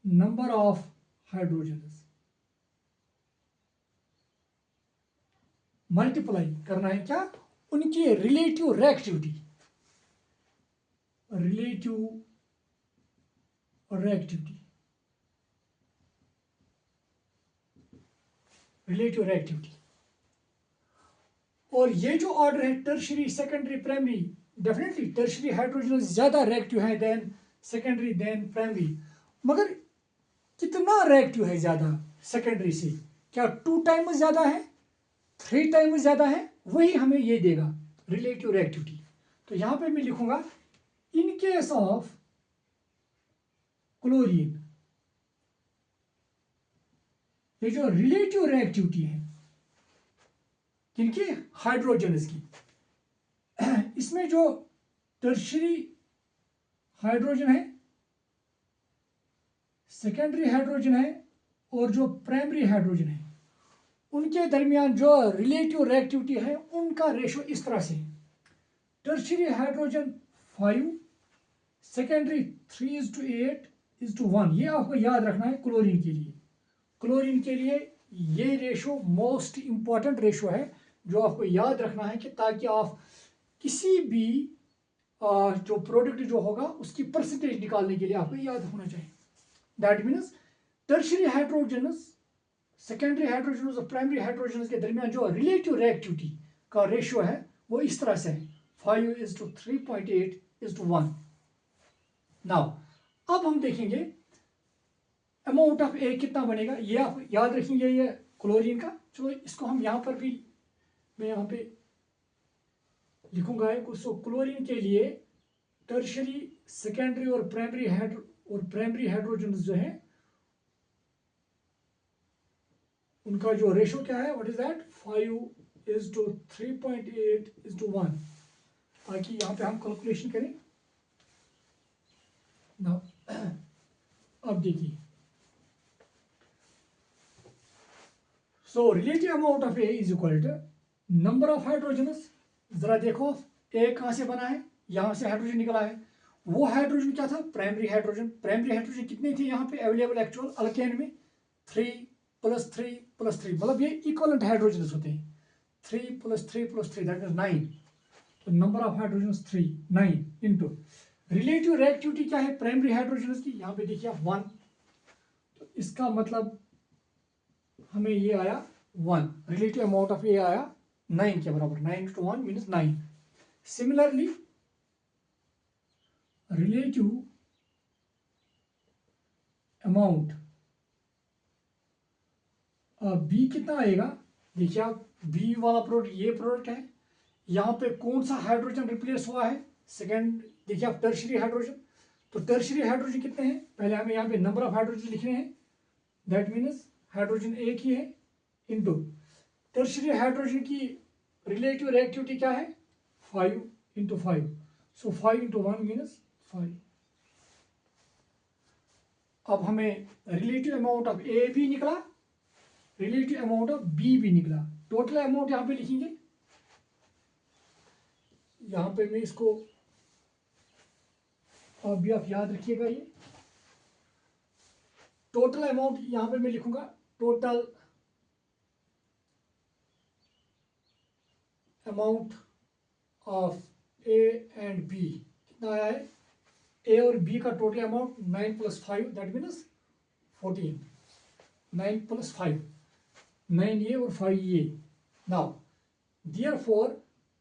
नंबर ऑफ हाइड्रोजन्स मल्टीप्लाई करना है क्या, उनकी relative reactivity, relative reactivity, relative reactivity. और ये जो ऑर्डर है tertiary secondary primary, definitely tertiary hydrogen ज्यादा रिएक्टिव है देन सेकेंडरी देन प्राइमरी, मगर कितना रिएक्टिव है ज्यादा सेकेंडरी से, क्या 2 टाइम्स ज्यादा है, 3 टाइम्स ज्यादा है, वही हमें ये देगा रिलेटिव रिएक्टिविटी। तो यहां पे मैं लिखूंगा इन केस ऑफ क्लोरीन, ये जो रिलेटिव रिएक्टिविटी है किनकी, हाइड्रोजन्स की, इसमें जो टर्शियरी हाइड्रोजन है, सेकेंडरी हाइड्रोजन है और जो प्राइमरी हाइड्रोजन है, उनके दरमियान जो रिलेटिव रिएक्टिविटी है उनका रेशो इस तरह से, टर्शियरी हाइड्रोजन 5, सेकेंडरी 3:8:1। ये आपको याद रखना है क्लोरीन के लिए। क्लोरीन के लिए ये रेशो मोस्ट इंपॉर्टेंट रेशो है जो आपको याद रखना है कि ताकि आप किसी भी जो प्रोडक्ट जो होगा उसकी परसेंटेज निकालने के लिए आपको याद होना चाहिए। That means tertiary hydrogens, secondary hydrogens और प्राइमरी हाइड्रोजन्स के दरमियान जो रिलेटिव रिएक्टिविटी का रेशो है वो इस तरह से है 5:3.8:1। नाउ अब हम देखेंगे अमाउंट ऑफ ए कितना बनेगा, ये आप याद रखेंगे ये क्लोरीन का। चलो इसको हम यहाँ पर भी, मैं यहाँ पे लिखूंगा उसको, क्लोरीन के लिए टर्शियरी सेकेंडरी और प्राइमरी हाइड्रोजन जो है उनका जो रेशो क्या है, व्हाट इज दैट, 5:3.8:1, ताकि यहाँ पे हम कैलकुलेशन करें ना। अब देखिए, so relative amount of A is equal to number of hydrogens. जरा देखो ए कहां से बना है, यहां से हाइड्रोजन निकला है, वो हाइड्रोजन क्या था, प्राइमरी हाइड्रोजन। प्राइमरी हाइड्रोजन कितने थे यहाँ पे अवेलेबल एक्चुअल अल्केन में, 3+3+3, मतलब ये इक्वलेंट हाइड्रोजन होते हैं, 3+3+3 दैट इज 9। तो number of hydrogen 3, 9 into relative reactivity क्या है प्राइमरी हाइड्रोजन की, यहाँ पे देखिए 1, तो इसका मतलब हमें ये आया 1, रिलेटिव अमाउंट ऑफ ए आया 9 के बराबर, 9 × 1 means 9। Similarly relative amount B कितना आएगा, देखिए आप बी वाला प्रोडक्ट ये प्रोडक्ट है, यहाँ पे कौन सा हाइड्रोजन रिप्लेस हुआ है, सेकेंड देखिए आप टर्शियरी हाइड्रोजन। तो टर्शियरी हाइड्रोजन कितने हैं, पहले हमें यहाँ पे नंबर ऑफ हाइड्रोजन लिखने हैं, दैट मीन्स हाइड्रोजन एक ही है, इंटू टर्शरी हाइड्रोजन की रिलेटिव रिएक्टिविटी क्या है 5 इंटू 5, सो 5 इंटू 1 मीन्स 5। अब हमें रिलेटिव अमाउंट ऑफ ए भी निकला, रिलेटिव अमाउंट ऑफ बी भी निकला। टोटल अमाउंट यहाँ पे लिखेंगे, यहाँ पे मैं इसको अभी आप याद रखिएगा, ये टोटल अमाउंट यहाँ पे मैं लिखूंगा, total amount of A and B कितना आया है, ए और बी का टोटल अमाउंट 9 + 5 दैट मीन्स 14, 9 + 5, 9 ये और 5 ये। नाउ देयरफॉर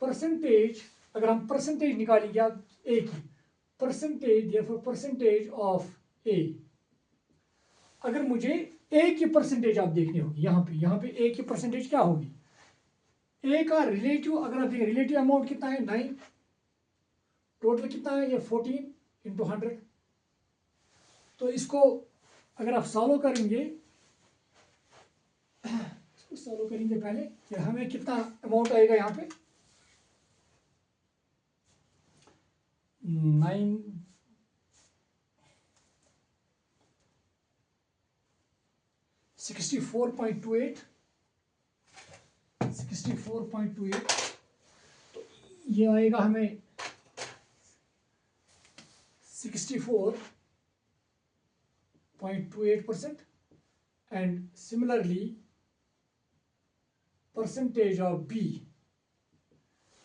परसेंटेज, अगर हम परसेंटेज निकालेंगे आप ए की परसेंटेज, देयरफॉर परसेंटेज ऑफ ए, अगर मुझे ए की परसेंटेज आप देखनी होगी, यहाँ पे ए की परसेंटेज क्या होगी, ए का रिलेटिव अगर आप देखें रिलेटिव अमाउंट कितना है 9, टोटल कितना है ये 14 इंटू 100। तो इसको अगर आप सॉल्व करेंगे, इसको सॉल्व करेंगे पहले कि हमें कितना अमाउंट आएगा यहाँ पे 9 64.28 64.28, तो ये आएगा हमें 64.28%। And similarly percentage of B,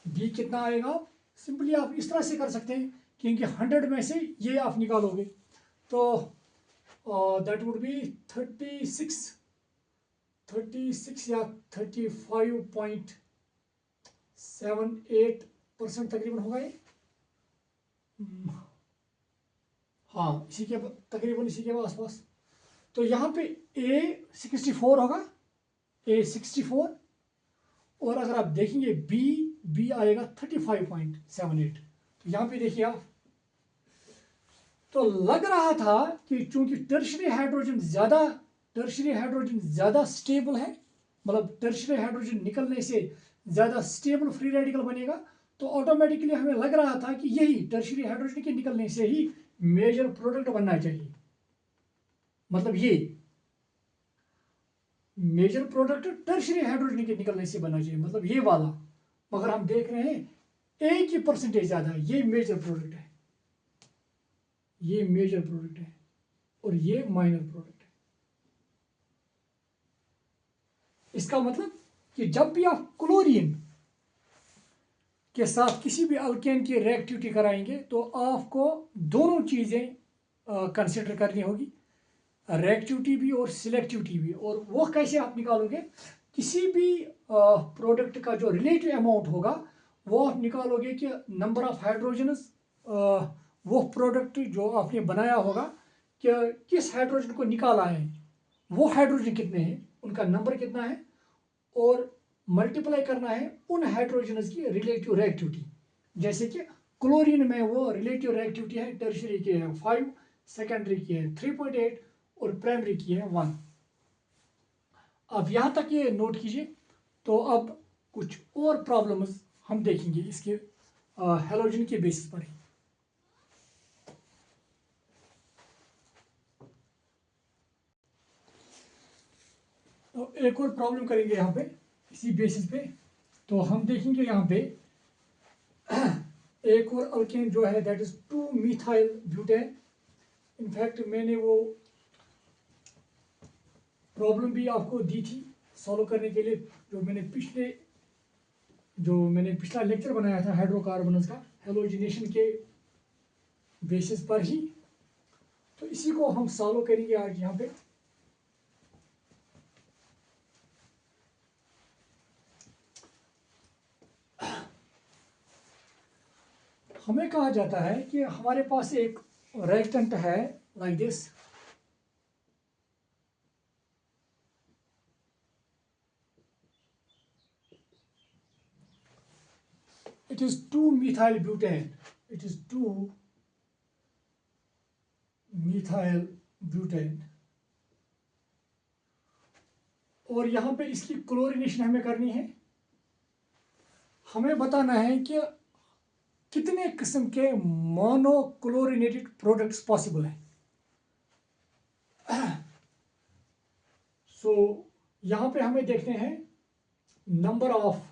B कितना आएगा, सिंपली आप इस तरह से कर सकते हैं क्योंकि 100 में से ये आप निकालोगे तो दैट वुड बी 36 या 35.78% तकरीबन होगा ये, हाँ इसी के तकरीबन इसी के आसपास। तो यहाँ पे ए 64 होगा, ए 64, और अगर आप देखेंगे बी आएगा 35.78। तो यहाँ पे देखिए आप, तो लग रहा था कि चूंकि टर्शरी हाइड्रोजन ज़्यादा स्टेबल है, मतलब टर्शरी हाइड्रोजन निकलने से ज़्यादा स्टेबल फ्री रेडिकल बनेगा, तो ऑटोमेटिकली हमें लग रहा था कि यही टर्शरी हाइड्रोजन के निकलने से ही मेजर प्रोडक्ट बनना चाहिए, मतलब ये मेजर प्रोडक्ट टर्शरी हाइड्रोजन के निकलने से बनना चाहिए, मतलब ये वाला। मगर हम देख रहे हैं ए की परसेंटेज ज़्यादा है, ये मेजर प्रोडक्ट है, ये मेजर प्रोडक्ट है और ये माइनर प्रोडक्ट है। इसका मतलब कि जब भी आप क्लोरीन के साथ किसी भी अल्केन की रिएक्टिविटी कराएंगे तो आपको दोनों चीज़ें कंसिडर करनी होगी, रिएक्टिविटी भी और सिलेक्टिविटी भी। और वो कैसे आप निकालोगे, किसी भी प्रोडक्ट का जो रिलेटिव अमाउंट होगा वो आप निकालोगे कि नंबर ऑफ हाइड्रोजन्स, वो प्रोडक्ट जो आपने बनाया होगा कि किस हाइड्रोजन को निकाला है, वो हाइड्रोजन कितने हैं, उनका नंबर कितना है, और मल्टीप्लाई करना है उन हाइड्रोजन्स की रिलेटिव रिएक्टिविटी। जैसे कि क्लोरीन में वो रिलेटिव रिएक्टिविटी है, टर्शरी की है 5, सेकेंडरी की है 3.8 और प्राइमरी की है 1। अब यहाँ तक ये नोट कीजिए। तो अब कुछ और प्रॉब्लम्स हम देखेंगे इसके हेलोजन के बेसिस पर ही। तो एक और प्रॉब्लम करेंगे यहाँ पे इसी बेसिस पे। तो हम देखेंगे यहाँ पे एक और अल्केन जो है that is 2-methyl butane. In fact मैंने वो प्रॉब्लम भी आपको दी थी सॉल्व करने के लिए, जो मैंने पिछला लेक्चर बनाया था हाइड्रोकार्बन्स का हेलोजिनेशन के बेसिस पर ही। तो इसी को हम सॉल्व करेंगे आज यहाँ पे। हमें कहा जाता है कि हमारे पास एक रिएक्टेंट है like this, it is 2-methyl butane, it is 2-methyl butane, और यहाँ पे इसकी क्लोरीनेशन हमें करनी है। हमें बताना है कि कितने किस्म के मोनोक्लोरिनेटेड प्रोडक्ट्स पॉसिबल हैं। सो यहाँ पे हमें देखते हैं number of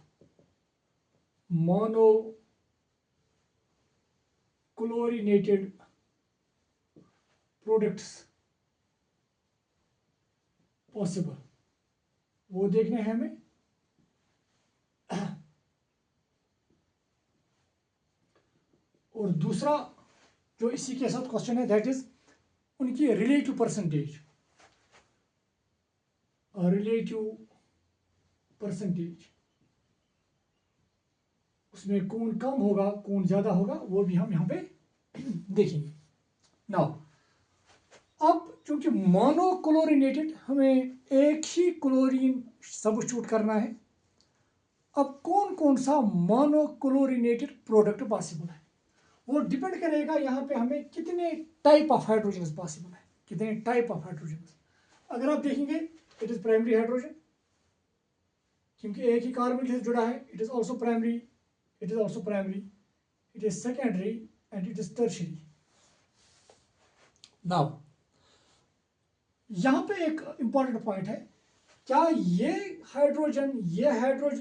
monochlorinated products possible, वो देखने हैं हमें। और दूसरा जो इसी के साथ क्वेश्चन है दैट इज उनकी रिलेटिव परसेंटेज, उसमें कौन कम होगा कौन ज्यादा होगा वो भी हम यहाँ पे देखेंगे। नाउ अब चूंकि मोनोक्लोरिनेटेड हमें एक ही क्लोरीन सब्स्टिट्यूट करना है, अब कौन कौन सा मोनोक्लोरिनेटेड प्रोडक्ट पॉसिबल है वो डिपेंड करेगा यहाँ पे हमें कितने टाइप ऑफ हाइड्रोजन पॉसिबल है, कितने टाइप ऑफ हाइड्रोजन। अगर आप देखेंगे इट इज प्राइमरी हाइड्रोजन, क्योंकि एक ही कार्बन से जुड़ा है, it is also primary, it is also primary, it is secondary and it is tertiary. Now यहाँ पे एक इंपॉर्टेंट पॉइंट है, क्या ये हाइड्रोजन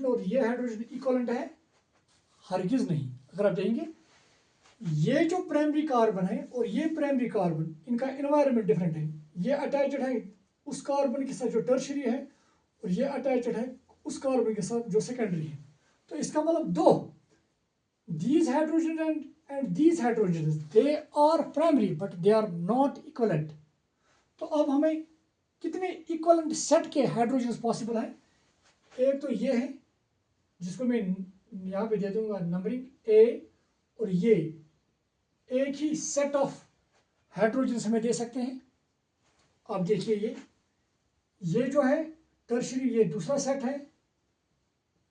और ये हाइड्रोजन इक्वलेंट है? हरगिज नहीं। अगर आप देखेंगे ये जो प्राइमरी कार्बन है और ये प्राइमरी कार्बन, इनका एनवायरनमेंट डिफरेंट है। ये अटैच्ड है उस कार्बन के साथ जो टर्शियरी है और ये अटैच्ड है उस कार्बन के साथ जो सेकेंडरी है। तो इसका मतलब दो, these hydrogen and these hydrogens they are primary but they are not equivalent। तो अब हमें कितने इक्वलेंट सेट के हाइड्रोजन पॉसिबल है? एक तो ये है जिसको मैं यहाँ पे दे दूंगा नंबरिंग ए, और ये एक ही सेट ऑफ हाइड्रोजन हमें दे सकते हैं। आप देखिए ये जो है टर्शियरी, ये दूसरा सेट है,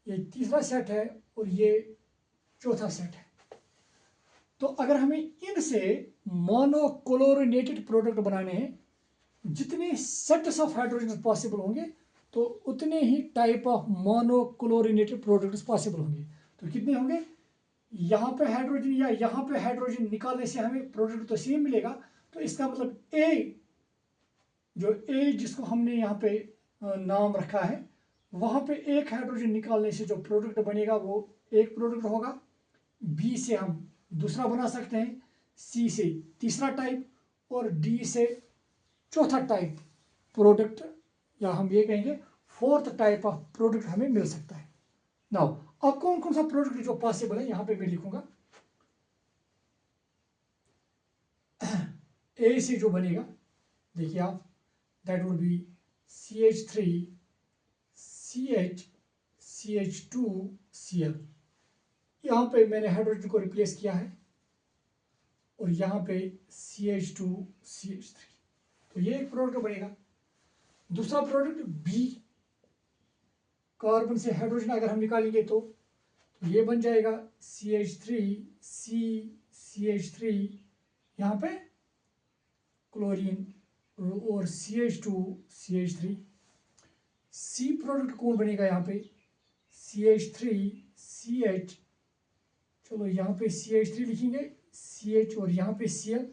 ये तीसरा सेट है और ये चौथा सेट है। तो अगर हमें इनसे मोनोक्लोरिनेटेड प्रोडक्ट बनाने हैं, जितने सेट्स ऑफ हाइड्रोजन पॉसिबल होंगे तो उतने ही type of monochlorinated products possible होंगे। तो कितने होंगे? यहाँ पे हाइड्रोजन या यहाँ पे हाइड्रोजन निकालने से हमें प्रोडक्ट तो सेम मिलेगा, तो इसका मतलब ए जिसको हमने यहाँ पे नाम रखा है, वहाँ पे एक हाइड्रोजन निकालने से जो प्रोडक्ट बनेगा वो एक प्रोडक्ट होगा। बी से हम दूसरा बना सकते हैं, सी से तीसरा टाइप और डी से चौथा टाइप प्रोडक्ट, या हम ये कहेंगे फोर्थ टाइप ऑफ प्रोडक्ट हमें मिल सकता है। नाउ अब कौन कौन सा प्रोडक्ट जो पॉसिबल है यहाँ पे मैं लिखूंगा। ए से जो बनेगा देखिए आप, that would be CH3 CH CH2 Cl। यहाँ पे मैंने हाइड्रोजन को रिप्लेस किया है और यहाँ पे CH2 CH3, तो ये एक प्रोडक्ट बनेगा। दूसरा प्रोडक्ट बी, कार्बन से हाइड्रोजन अगर हम निकालेंगे तो ये बन जाएगा CH3 C CH3, यहाँ पे क्लोरीन और CH2 CH3। सी प्रोडक्ट कौन बनेगा यहाँ पे? CH3 CH, चलो यहाँ पे CH3 लिखेंगे, CH और यहाँ पे Cl,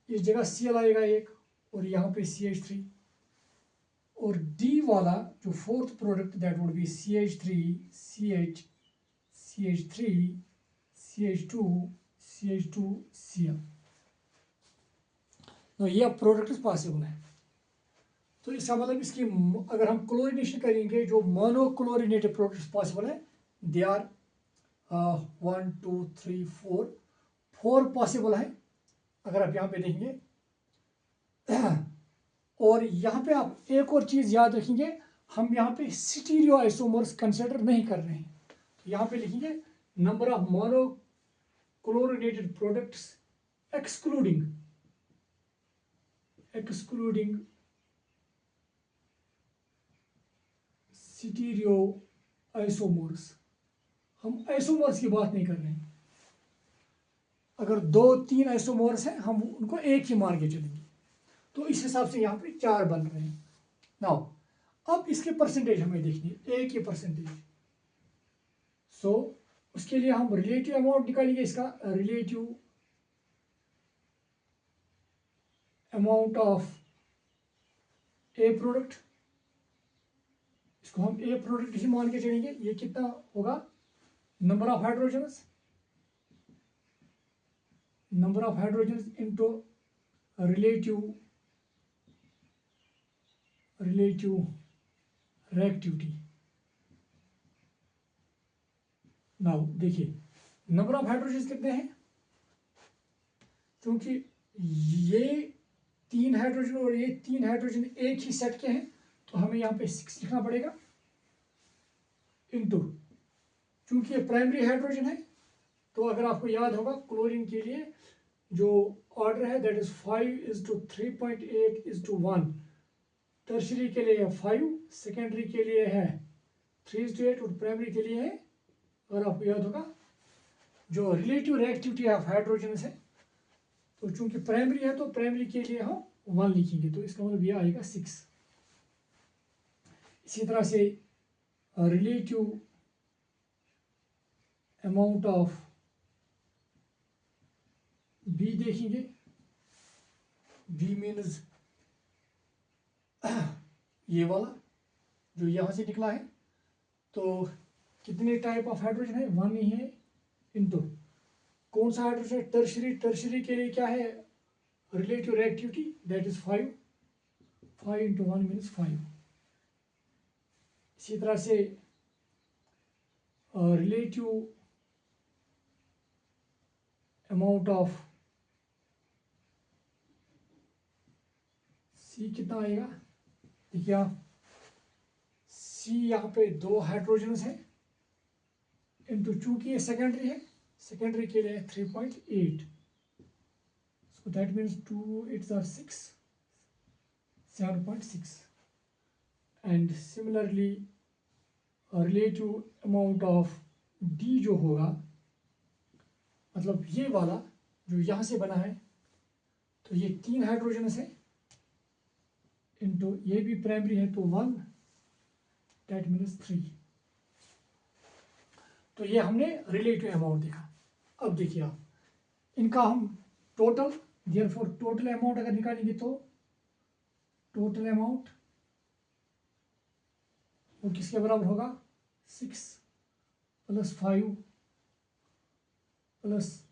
इस जगह Cl आएगा एक और यहाँ पे CH3, और D वाला जो fourth product that would be CH3 CH CH3 CH2 CH2 Cl। तो ये अब प्रोडक्ट पॉसिबल है। तो इसका मतलब इसकी अगर हम क्लोरीनेशन करेंगे, जो मोनोक्लोरिनेटेड प्रोडक्ट्स पॉसिबल है दे आर 1 2 3 4 पॉसिबल है। अगर आप यहाँ पे देखेंगे और यहाँ पे आप एक और चीज़ याद रखेंगे, हम यहाँ पे स्टीरियो आइसोमर्स कंसिडर नहीं कर रहे हैं। तो यहाँ पे लिखेंगे number of monochlorinated products excluding stereo isomers. हम आइसोमर्स की बात नहीं कर रहे हैं। अगर 2-3 आइसोमर्स हैं हम उनको एक ही मान के चलेंगे, तो इस हिसाब से यहाँ पे 4 बन रहे हैं। नाउ अब इसके परसेंटेज हमें देखनी है, ए की परसेंटेज। सो उसके लिए हम रिलेटिव अमाउंट निकालेंगे, इसका relative amount of A product, इसको हम ए प्रोडक्ट ही मान के चलेंगे। ये कितना होगा, number of hydrogens, number of hydrogens into relative reactivity. Now देखिए नंबर ऑफ हाइड्रोजन्स कितने हैं, क्योंकि ये 3 हाइड्रोजन और ये 3 हाइड्रोजन एक ही सेट के हैं, तो हमें यहाँ पे 6 लिखना पड़ेगा, इनटू, चूंकि ये प्राइमरी हाइड्रोजन है, तो अगर आपको याद होगा क्लोरीन के लिए जो ऑर्डर है दैट इज 5:3.8:1। टर्शरी के लिए है 5, सेकेंडरी के लिए है 3:8 और प्राइमरी के लिए है, अगर आपको याद होगा, जो रिलेटिव रिएक्टिविटी ऑफ हाइड्रोजन है, तो चूंकि प्राइमरी है तो प्राइमरी के लिए हम 1 लिखेंगे, तो इसका मतलब ये आएगा 6। इसी तरह से रिलेटिव अमाउंट ऑफ बी देखेंगे, बी मीन्स ये वाला जो यहाँ से निकला है, तो कितने टाइप ऑफ हाइड्रोजन है, 1 ही है, इनटू कौन सा हाइड्रोजन है, टर्शरी, टर्शरी के लिए क्या है relative reactivity that is 5 × 1 means 5। इसी तरह से रिलेटिव अमाउंट ऑफ सी कितना आएगा, देखिए आप, सी यहाँ पे 2 हाइड्रोजन हैं, इनटू चूंकि ये सेकेंडरी है, सेकेंडरी के लिए 3.8, so that means 2 8s are 6, 7.6। and similarly relative amount of D जो होगा, मतलब ये वाला जो यहाँ से बना है, तो ये 3 हाइड्रोजन है, इनटू ये भी प्राइमरी है तो 1, that means 3। तो ये हमने रिलेटिव अमाउंट देखा। अब देखिए आप, इनका हम टोटल, देयरफॉर टोटल अमाउंट अगर निकालेंगे तो टोटल अमाउंट वो किसके बराबर होगा, 6 + 5 +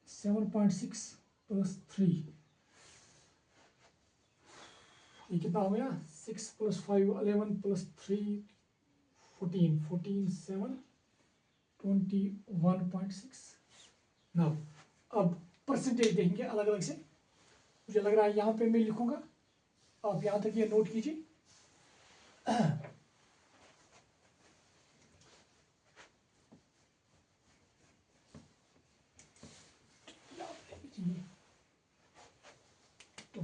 7.6 + 3, ये कितना हो गया, 6 + 5 11 + 3 14, 14 7 21.6। नाउ अब परसेंटेज देखेंगे अलग अलग से, मुझे लग रहा है यहाँ पे मैं लिखूंगा, आप यहाँ तक ये नोट कीजिए। तो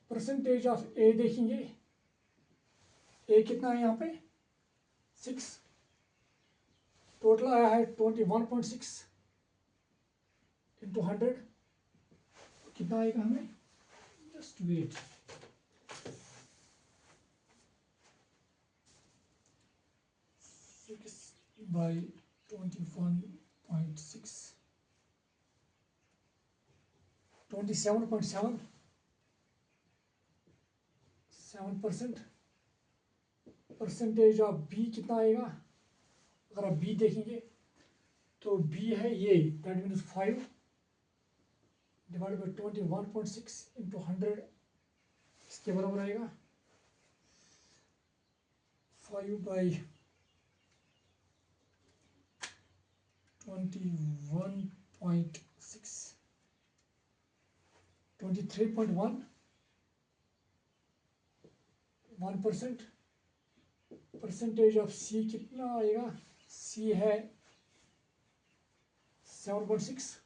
परसेंटेज ऑफ ए देखेंगे, ए कितना है यहाँ पे 6, टोटल आया है 21.6 × 100, कितना आएगा हमें, just wait, by 21.6 27.7 7%। Percentage of B कितना आएगा, अगर आप बी देखेंगे तो बी है ये, दैट मीन्स 5 डिवाइड बाई 21.6 × 100, इसके बराबर आएगा 5/21.6 23.1 1%। परसेंटेज ऑफ सी कितना आएगा, सी है 7.6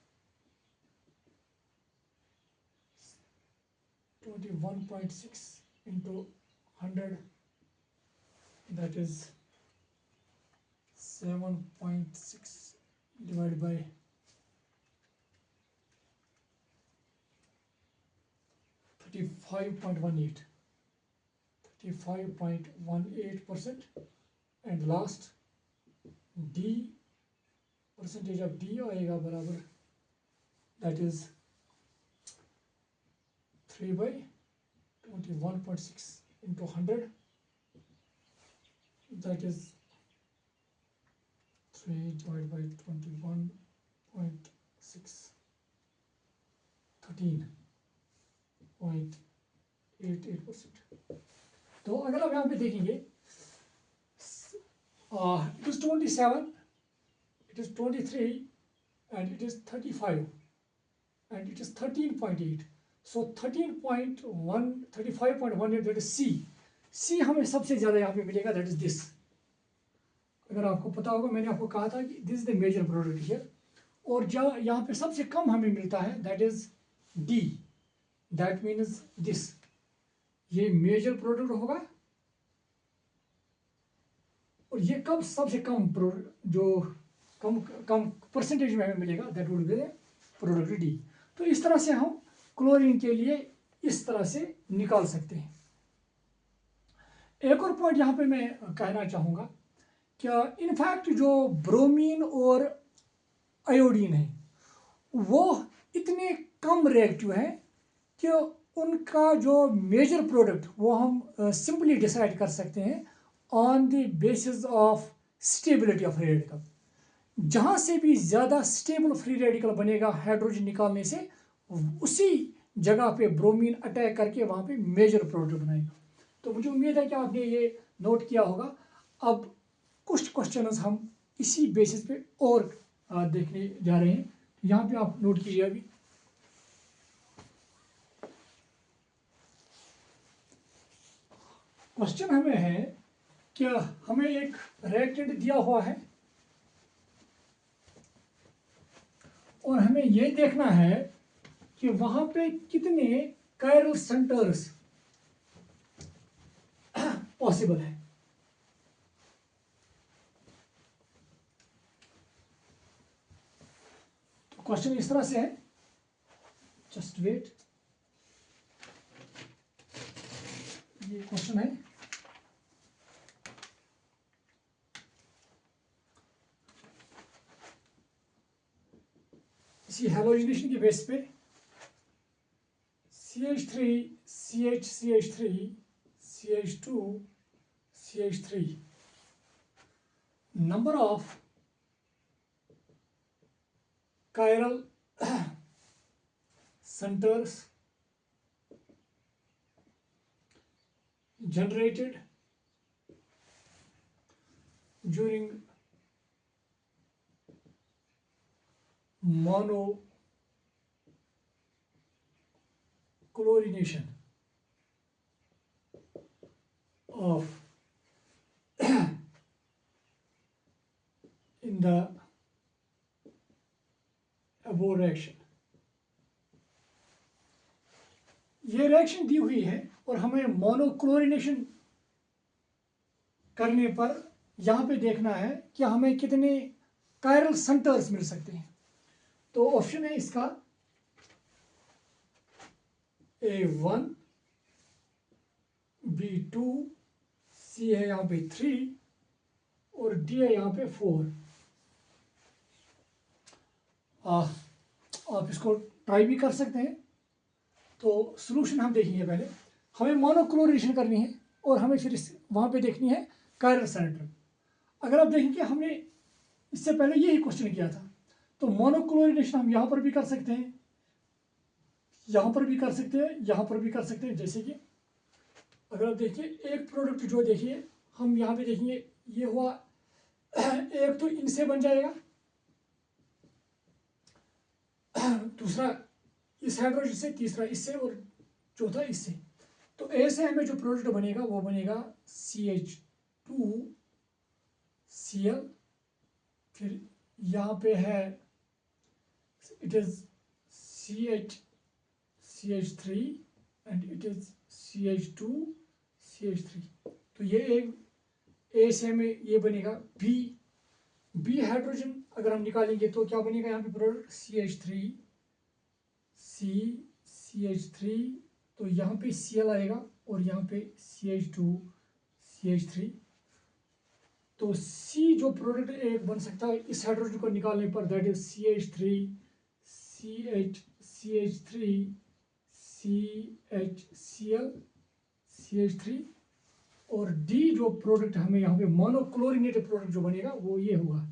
21.6 × 100, that is 7.6 divided by 35.18, 35.18%. And last D, percentage of D आएगा बराबर, that is 3/21.6 into 100, that is 3 divided by 21.6, 13.88%. तो अगर आप यहाँ पे देखेंगे, it is 27, it is 23, and it is 35, and it is 13.8. So 13.1, 35.18, that is C. C हमें सबसे ज़्यादा यहाँ पे मिलेगा, that is this. अगर आपको पता होगा, मैंने आपको कहा था कि this is the major product here. और जहाँ यहाँ पे सबसे कम हमें मिलता है, that is D. That means this. ये major product होगा, और ये कब सबसे कम जो कम परसेंटेज में हमें मिलेगा, that would be the product D. तो इस तरह से हम क्लोरीन के लिए इस तरह से निकाल सकते हैं. एक और पॉइंट यहाँ पे मैं कहना चाहूँगा, क्या इनफैक्ट जो ब्रोमीन और आयोडीन है वो इतने कम रिएक्टिव हैं कि उनका जो मेजर प्रोडक्ट वो हम सिंपली डिसाइड कर सकते हैं on the basis of stability of free radical. जहाँ से भी ज़्यादा स्टेबल फ्री रेडिकल बनेगा हाइड्रोजन निकालने से, उसी जगह पे ब्रोमीन अटैक करके वहाँ पे मेजर प्रोडक्ट बनाएगा. तो मुझे उम्मीद है कि आपने ये नोट किया होगा. अब कुछ क्वेश्चंस हम इसी बेसिस पे और देखने जा रहे हैं. यहाँ पे आप नोट कीजिए. अभी क्वेश्चन हमें है कि हमें एक रिएक्टेंट दिया हुआ है और हमें ये देखना है कि वहां पे कितने कायरल सेंटर्स पॉसिबल है. तो क्वेश्चन इस तरह से है, जस्ट वेट. ये क्वेश्चन है, इसी हैलोजिनेशन के बेस पे CH3, CH3, CH2, CH3, number of chiral centers generated during monochlorination of in the above reaction. ये रिएक्शन दी हुई है और हमें मोनोक्लोरिनेशन करने पर यहाँ पे देखना है कि हमें कितने कायरल सेंटर्स मिल सकते हैं. तो ऑप्शन है इसका A1, B2, C है यहाँ पे 3 और D है यहाँ पे 4. आप इसको ट्राई भी कर सकते हैं. तो सॉल्यूशन हम देखेंगे. पहले हमें मोनोक्लोरिनेशन करनी है और हमें फिर वहाँ पे देखनी है कायरल सेंटर. अगर आप देखेंगे हमने इससे पहले यही क्वेश्चन किया था. तो मोनोक्लोरिनेशन हम यहाँ पर भी कर सकते हैं, यहाँ पर भी कर सकते हैं, यहाँ पर भी कर सकते हैं. जैसे कि अगर आप देखिए एक प्रोडक्ट जो देखिए हम यहाँ पे देखेंगे, ये हुआ एक तो इनसे बन जाएगा, दूसरा इस हाइड्रोजन से, तीसरा इससे और चौथा इससे. तो ए से हमें जो प्रोडक्ट बनेगा वो बनेगा CH2Cl. फिर यहाँ पे है it is CH3 and it is CH2CH3. तो ये एक ए से हमें ये बनेगा बी हाइड्रोजन. अगर हम निकालेंगे तो क्या बनेगा यहाँ पे प्रोडक्ट CH3C, CH3, तो यहाँ पे Cl आएगा और यहाँ पे CH2 CH3। तो C जो प्रोडक्ट एक बन सकता है इस हाइड्रोजन को निकालने पर, that is CH3 CH3 CHCl CH3। और D जो प्रोडक्ट हमें यहाँ पे मोनोक्लोरिनेटेड प्रोडक्ट जो बनेगा वो ये होगा,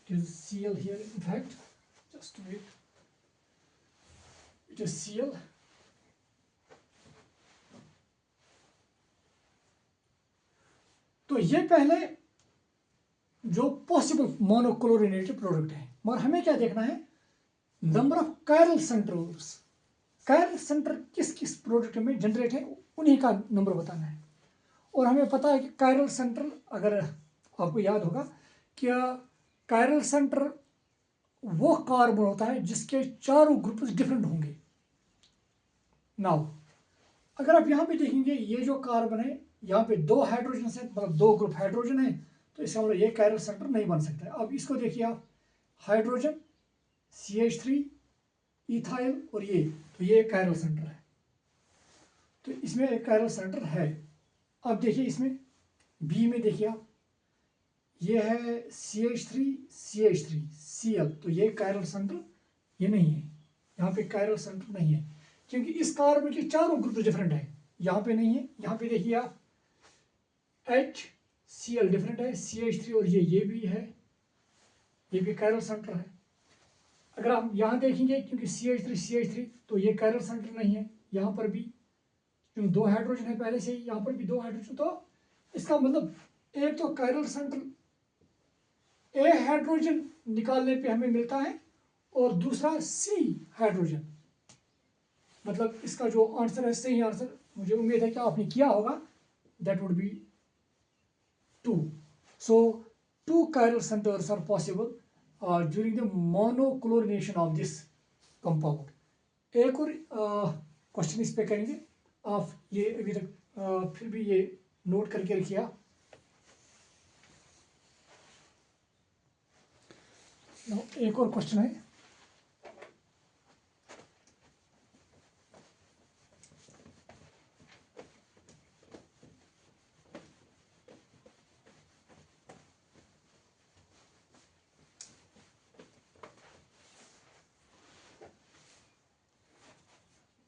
it is Cl here in fact, just wait, it is Cl। तो ये पहले जो पॉसिबल मोनोक्लोरिनेटेड प्रोडक्ट है, मगर हमें क्या देखना है, number of chiral centres. Chiral centre किस किस प्रोडक्ट में जनरेट है उन्हीं का नंबर बताना है। और हमें पता है कि कायरल सेंटर, अगर आपको याद होगा कि कायरल सेंटर वो कार्बन होता है जिसके चारों ग्रुप्स डिफरेंट होंगे। नाउ अगर आप यहाँ पे देखेंगे, ये जो कार्बन है यहाँ पे दो हाइड्रोजन है, मतलब दो ग्रुप हाइड्रोजन है, तो इसका मतलब ये कायरल सेंटर नहीं बन सकता है। अब इसको देखिए आप, हाइड्रोजन CH3 इथाइल और ये, तो ये कायरल सेंटर है, तो इसमें एक कायरल सेंटर है। अब देखिए इसमें बी में देखिए आप, ये है CH3 CH3 Cl, तो ये कायरल सेंटर ये नहीं है, यहाँ पे कायरल सेंटर नहीं है क्योंकि इस कार्बन के चारों ग्रुप डिफरेंट है। यहाँ पे नहीं है, यहाँ पे देखिए आप HCl डिफरेंट है, CH3 और ये भी है, ये भी कायरल सेंटर है। अगर आप यहाँ देखेंगे, क्योंकि CH3 तो ये कायरल सेंटर नहीं है, यहाँ पर भी क्योंकि दो हाइड्रोजन है पहले से ही, यहाँ पर भी दो हाइड्रोजन, तो इसका मतलब एक तो कायरल सेंटर ए हाइड्रोजन निकालने पे हमें मिलता है और दूसरा C हाइड्रोजन। मतलब इसका जो आंसर है, सही आंसर मुझे उम्मीद है कि आपने किया होगा, that would be 2। So 2 chiral centers are possible during the monochlorination of this compound। एक और क्वेश्चन इस पे करेंगे, आप ये अभी तक फिर भी ये नोट करके रखिए। एक और क्वेश्चन है,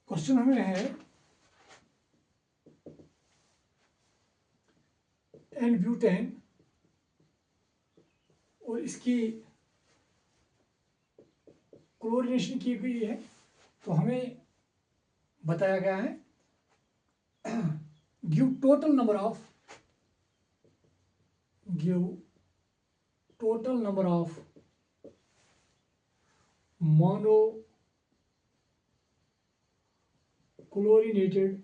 क्वेश्चन हमें है N-ब्यूटेन और इसकी क्लोरीनेशन की गई है, तो हमें बताया गया है give total number of monochlorinated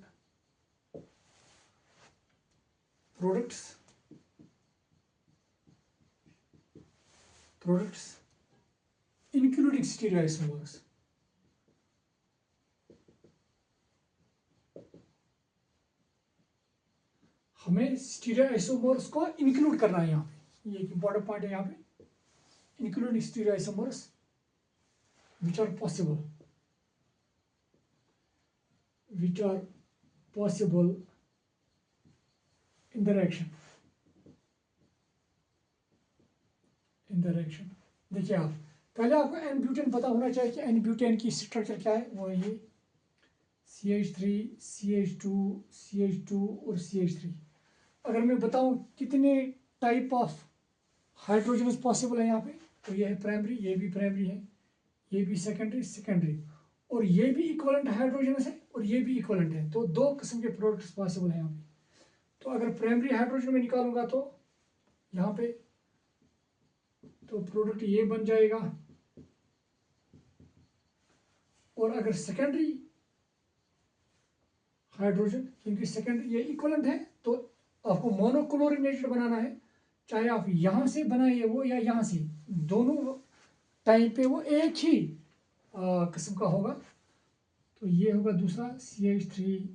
products including stereoisomers। हमें स्टीरियोआइसोमर्स को इंक्लूड करना है यहाँ पे, ये एक इंपॉर्टेंट पॉइंट है यहाँ पे, including stereoisomers which are possible in the reaction। देखिए आप, पहले आपको एन ब्यूटेन पता होना चाहिए कि एन ब्यूटेन की स्ट्रक्चर क्या है, वो ये CH3 CH2 CH2 और CH3। अगर मैं बताऊं कितने टाइप ऑफ हाइड्रोजन पॉसिबल है यहाँ पे, तो ये है प्राइमरी, ये भी प्राइमरी है, ये भी सेकेंडरी, और ये भी इक्वलेंट हाइड्रोजन है और ये भी इक्वलेंट है, तो दो किस्म के प्रोडक्ट्स पॉसिबल है यहाँ पे। तो अगर प्राइमरी हाइड्रोजन में निकालूंगा तो यहाँ पे तो प्रोडक्ट ये बन जाएगा, और अगर सेकेंडरी हाइड्रोजन, क्योंकि सेकेंडरी ये इक्वलेंट है, तो आपको मोनोक्लोरिनेटेड बनाना है, चाहे आप यहाँ से बनाइए वो या यहाँ से, दोनों टाइम पे वो एक ही किस्म का होगा। तो ये होगा दूसरा CH3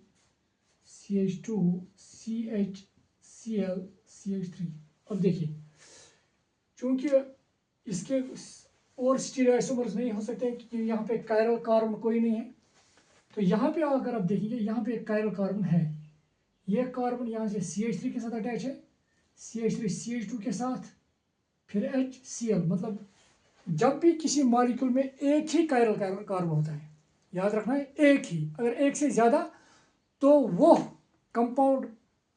CH2 CHCl CH3। अब देखिए चूंकि इसके और स्टीरियोआइसोमर्स नहीं हो सकते क्योंकि यहाँ पे कायरल कार्बन कोई नहीं है। तो यहाँ पे अगर आप देखेंगे यहाँ पे एक कायरल कार्बन है, ये कार्बन यहाँ से CH3 के साथ अटैच है, CH3 CH2 के साथ, फिर HCl। मतलब जब भी किसी मॉलिक्यूल में एक ही कायरल कार्बन होता है, याद रखना है एक ही, अगर एक से ज़्यादा तो वो कंपाउंड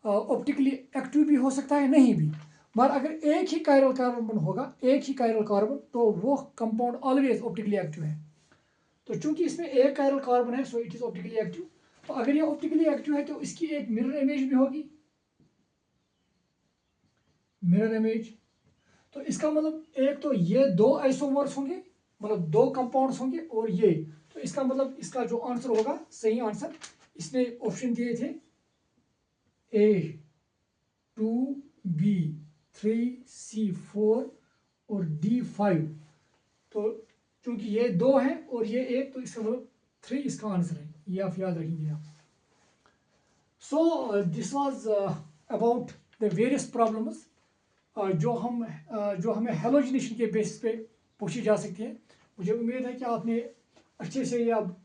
ऑप्टिकली एक्टिव भी हो सकता है, नहीं भी। मगर अगर एक ही कायरल कार्बन होगा, एक ही कायरल कार्बन, तो वो कंपाउंड ऑलवेज ऑप्टिकली एक्टिव है। तो चूंकि इसमें एक कायरल कार्बन है, so it is optically active. तो अगर ये ऑप्टिकली एक्टिव है तो इसकी एक मिरर इमेज भी होगी, मिरर इमेज। तो इसका मतलब एक तो ये दो आइसोमर्स होंगे, मतलब दो कंपाउंड्स होंगे, और ये, तो इसका मतलब इसका जो आंसर होगा, सही आंसर, इसने ऑप्शन दिए थे A2B3C4 और D5। तो चूंकि ये दो हैं और ये एक, तो इसका मतलब 3 इसका आंसर है, ये आप याद रखेंगे आप। सो this was about the various problems जो हमें हेलोजिनेशन के बेसिस पे पूछी जा सकती है। मुझे उम्मीद है कि आपने अच्छे से ये अब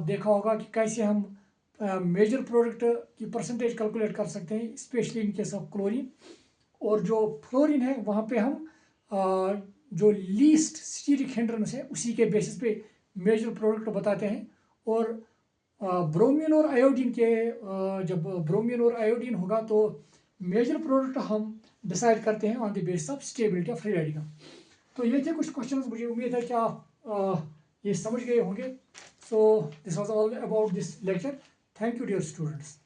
देखा होगा कि कैसे हम मेजर प्रोडक्ट की परसेंटेज कैलकुलेट कर सकते हैं, specially in case of chlorine. और जो फ्लोरीन है वहाँ पे हम जो लीस्ट स्टीरिक हिंड्रेंस है उसी के बेसिस पे मेजर प्रोडक्ट बताते हैं। और ब्रोमीन और आयोडीन के जब ब्रोमीन और आयोडीन होगा तो मेजर प्रोडक्ट हम डिसाइड करते हैं on the basis of stability of free radical. तो ये थे कुछ क्वेश्चंस, मुझे उम्मीद है कि आप ये समझ गए होंगे। So this was all about this lecture. Thank you dear students.